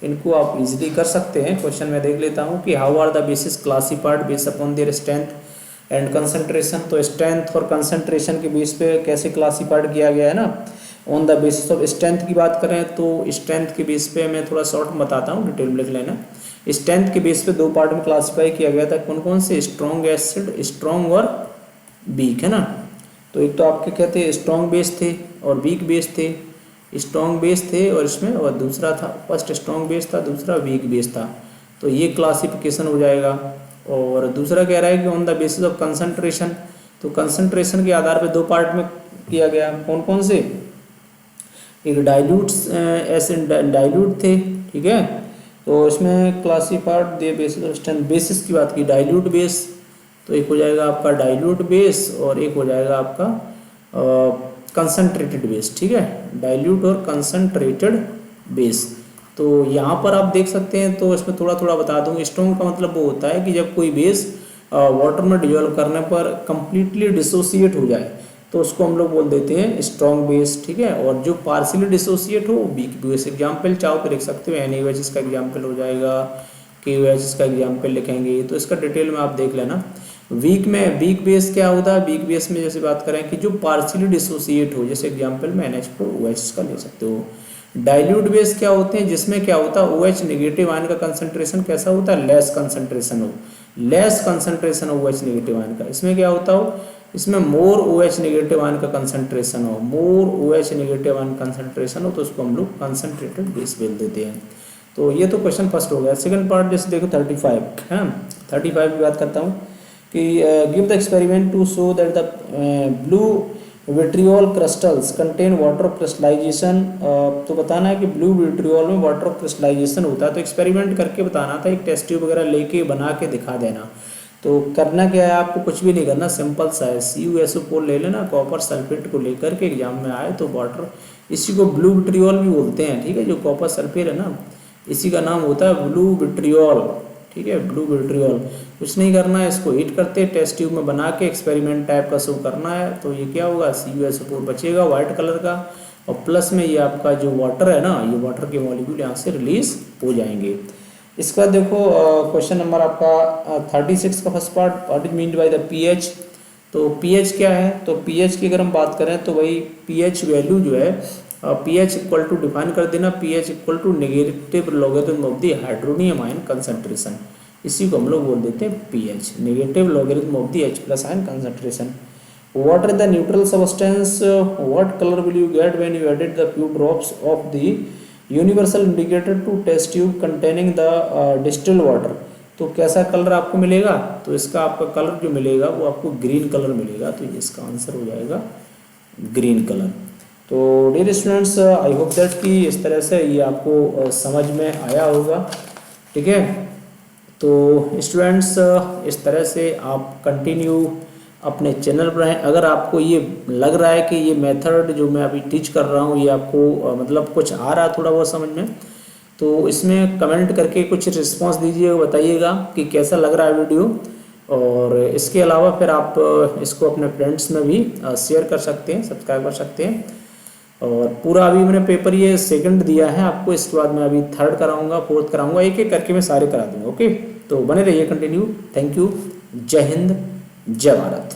इनको आप इजीली कर सकते हैं। क्वेश्चन मैं देख लेता हूँ कि how are the bases classified based upon their strength and concentration, तो स्ट्रेंथ और कंसंट्रेशन के बेस पे कैसे क्लासिफाइड किया गया है ना, on the basis of strength की बात करें तो स्ट्रेंथ के बेस पे मैं थोड़ा शॉर्ट में बताता हूँ, डिटेल में लिख लेना। स्ट्रेंथ के बेस पे दो पार्ट में क्लासीफाई किया गया था, कौन कौन से, स्ट्रॉन्ग एसिड, स्ट्रॉन्ग और वीक, है ना। तो एक तो आपके कहते हैं स्ट्रॉन्ग बेस थे और वीक बेस थे, स्ट्रॉन्ग बेस थे और इसमें, और दूसरा था, फर्स्ट स्ट्रॉन्ग बेस था, दूसरा वीक बेस था, तो ये क्लासिफिकेशन हो जाएगा। और दूसरा कह रहा है कि on the basis of concentration, तो कंसंट्रेशन के आधार पर दो पार्ट में किया गया, कौन कौन से, एक डाइल्यूट एसिड डाइल्यूट थे, ठीक है, तो इसमें classified they basis of strength, basis की बात की डाइल्यूट बेस, तो एक हो जाएगा आपका डाइल्यूट बेस और एक हो जाएगा आपका कंसंट्रेटेड बेस, ठीक है, डाइल्यूट और कंसंट्रेटेड बेस। तो यहाँ पर आप देख सकते हैं, तो इसमें थोड़ा थोड़ा बता दूँ, स्ट्रॉन्ग का मतलब वो होता है कि जब कोई बेस वाटर में डिजोल्व करने पर कंप्लीटली डिसोसिएट हो जाए तो उसको हम लोग बोल देते हैं स्ट्रॉन्ग बेस, ठीक है। और जो पार्शियली डिसोसिएट हो वीक बेस, एग्जाम्पल चाहो तो लिख सकते हो, NaOH इसका एग्जाम्पल हो जाएगा, KOH इसका एग्जाम्पल लिखेंगे, तो इसका डिटेल में आप देख लेना। वीक में वीक बेस क्या होता है, वीक बेस में जैसे बात करें कि जो पार्शियली डिसोसिएट हो, जैसे एग्जाम्पल में NH4OH का ले सकते हो। डाइल्यूट बेस क्या होते हैं, जिसमें क्या होता है OH नेगेटिव आयन का कंसंट्रेशन कैसा होता है, लेस कंसंट्रेशन हो, less concentration OH negative ion का। इसमें क्या होता हो, इसमें मोर OH नेगेटिव आयन का कंसंट्रेशन हो, मोर OH नेगेटिव आयन कंसंट्रेशन हो, तो उसको हम लोग कंसंट्रेटेड बेस बोल देते हैं। तो ये तो क्वेश्चन फर्स्ट हो गया। सेकंड पार्ट जैसे देखो 35 है, 35 की बात करता हूँ कि give the experiment to show that the blue vitriol crystals contain water of crystallisation, तो बताना है कि ब्लू विट्रियोल में वाटर ऑफ क्रिस्टलाइजेशन होता है, तो एक्सपेरिमेंट करके बताना था, एक टेस्ट ट्यूब वगैरह लेके बना के दिखा देना। तो करना क्या है, आपको कुछ भी नहीं करना, सिंपल सा है, CuSO4 ले लेना, कॉपर सल्फेट को लेकर के एग्जाम में आए तो वाटर, इसी को ब्लू विट्रियोल भी बोलते हैं, ठीक है, जो कॉपर सल्फेट है ना, इसी का नाम होता है ब्लू विट्रियोल, ठीक है, ब्लू विट्रियोल। कुछ नहीं करना है, इसको हीट करते टेस्ट ट्यूब में बना के एक्सपेरिमेंट टाइप का शो करना है, तो ये क्या होगा, CuSO4 बचेगा व्हाइट कलर का, और प्लस में ये आपका जो वाटर है ना, ये वाटर के मॉलिक्यूल यहाँ से रिलीज हो जाएंगे। इसका देखो क्वेश्चन नंबर आपका 36 का first part, what is meant by the pH, तो pH क्या है, तो pH की अगर हम बात करें तो भाई pH वैल्यू जो है, pH इक्वल टू डिफाइन कर देना, pH equal to negative logarithm of the hydronium ion concentration, इसी को हम लोग बोल देते हैं pH, negative logarithm of the H+ ion concentration. What is the neutral substance? What color will you get when you added the few drops of the universal indicator to test tube containing the distilled water? तो कैसा colour आपको मिलेगा, तो इसका आपका colour जो मिलेगा वो आपको ग्रीन कलर मिलेगा, तो इसका आंसर हो जाएगा ग्रीन कलर। तो dear students, I hope that कि इस तरह से ये आपको समझ में आया होगा, ठीक है। तो स्टूडेंट्स इस तरह से आप कंटिन्यू अपने चैनल पर हैं। अगर आपको ये लग रहा है कि ये मेथड जो मैं अभी टीच कर रहा हूँ ये आपको मतलब कुछ आ रहा है थोड़ा बहुत समझ में, तो इसमें कमेंट करके कुछ रिस्पांस दीजिएगा, बताइएगा कि कैसा लग रहा है वीडियो। और इसके अलावा फिर आप इसको अपने फ्रेंड्स में भी शेयर कर सकते हैं, सब्सक्राइब कर सकते हैं। और पूरा अभी मैंने पेपर ये सेकंड दिया है आपको, इसके बाद मैं अभी थर्ड कराऊंगा, फोर्थ कराऊंगा, एक एक करके मैं सारे करा दूंगा। ओके, तो बने रहिए कंटिन्यू। Thank you. जय हिंद, जय भारत।